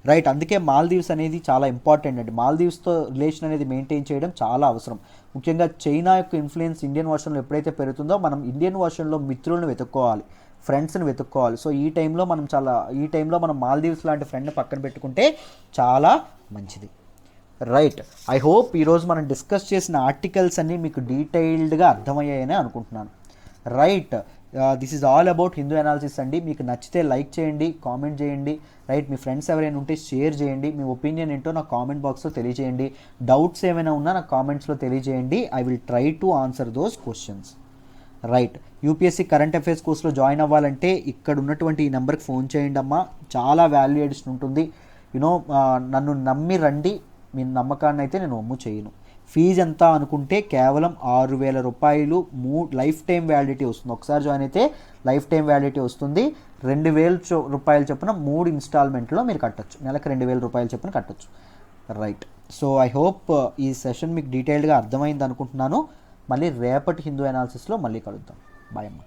రైట్, అందుకే మాల్దీవ్స్ అనేది చాలా ఇంపార్టెంట్ అండి. మాల్దీవ్స్తో రిలేషన్ అనేది మెయింటైన్ చేయడం చాలా అవసరం. ముఖ్యంగా చైనా యొక్క ఇన్ఫ్లుయెన్స్ ఇండియన్ ఓషన్లో ఎప్పుడైతే పెరుగుతుందో మనం ఇండియన్ ఓషన్లో మిత్రులను వెతుక్కోవాలి, ఫ్రెండ్స్ని వెతుక్కోవాలి. సో ఈ టైంలో మనం మాల్దీవ్స్ లాంటి ఫ్రెండ్ని పక్కన పెట్టుకుంటే చాలా మంచిది. రైట్, ఐ హోప్ ఈరోజు మనం డిస్కస్ చేసిన ఆర్టికల్స్ అన్నీ మీకు డీటెయిల్డ్గా అర్థమయ్యాయని అనుకుంటున్నాను. Right, this is all about Hindu analysis అండి. మీకు నచ్చితే లైక్ చేయండి, కామెంట్ చేయండి, రైట్. మీ ఫ్రెండ్స్ ఎవరైనా ఉంటే షేర్ చేయండి. మీ ఒపీనియన్ ఏంటో నాకు కామెంట్ బాక్స్లో తెలియజేయండి. డౌట్స్ ఏమైనా ఉన్నా నాకు కామెంట్స్లో తెలియజేయండి. I will try to answer those questions, right. UPSC current affairs కోర్సులో జాయిన్ అవ్వాలంటే ఇక్కడ ఉన్నటువంటి ఈ నెంబర్కి ఫోన్ చేయండి అమ్మా. చాలా వాల్యూ ఎడిషన్ ఉంటుంది. యూనో నన్ను నమ్మి రండి. మీ నమ్మకాన్ని అయితే నేను ఒమ్ము చేయను. ఫీజు ఎంత అనుకుంటే కేవలం 6,000 రూపాయలు, లైఫ్ టైం వ్యాలిడిటీ వస్తుంది. ఒకసారి జాయిన్ అయితే లైఫ్ టైం వ్యాలిడిటీ వస్తుంది. 2,000 రూపాయలు చొప్పున 3 ఇన్స్టాల్మెంట్లో మీరు కట్టచ్చు. నెలకు 2,000 రూపాయలు చొప్పున కట్టచ్చు, రైట్. సో ఐ హోప్ ఈ సెషన్ మీకు డీటెయిల్డ్గా అర్థమైంది అనుకుంటున్నాను. మళ్ళీ రేపటి హిందూ అనాలిసిస్లో మళ్ళీ కలుద్దాం. బాయ్ అమ్మ.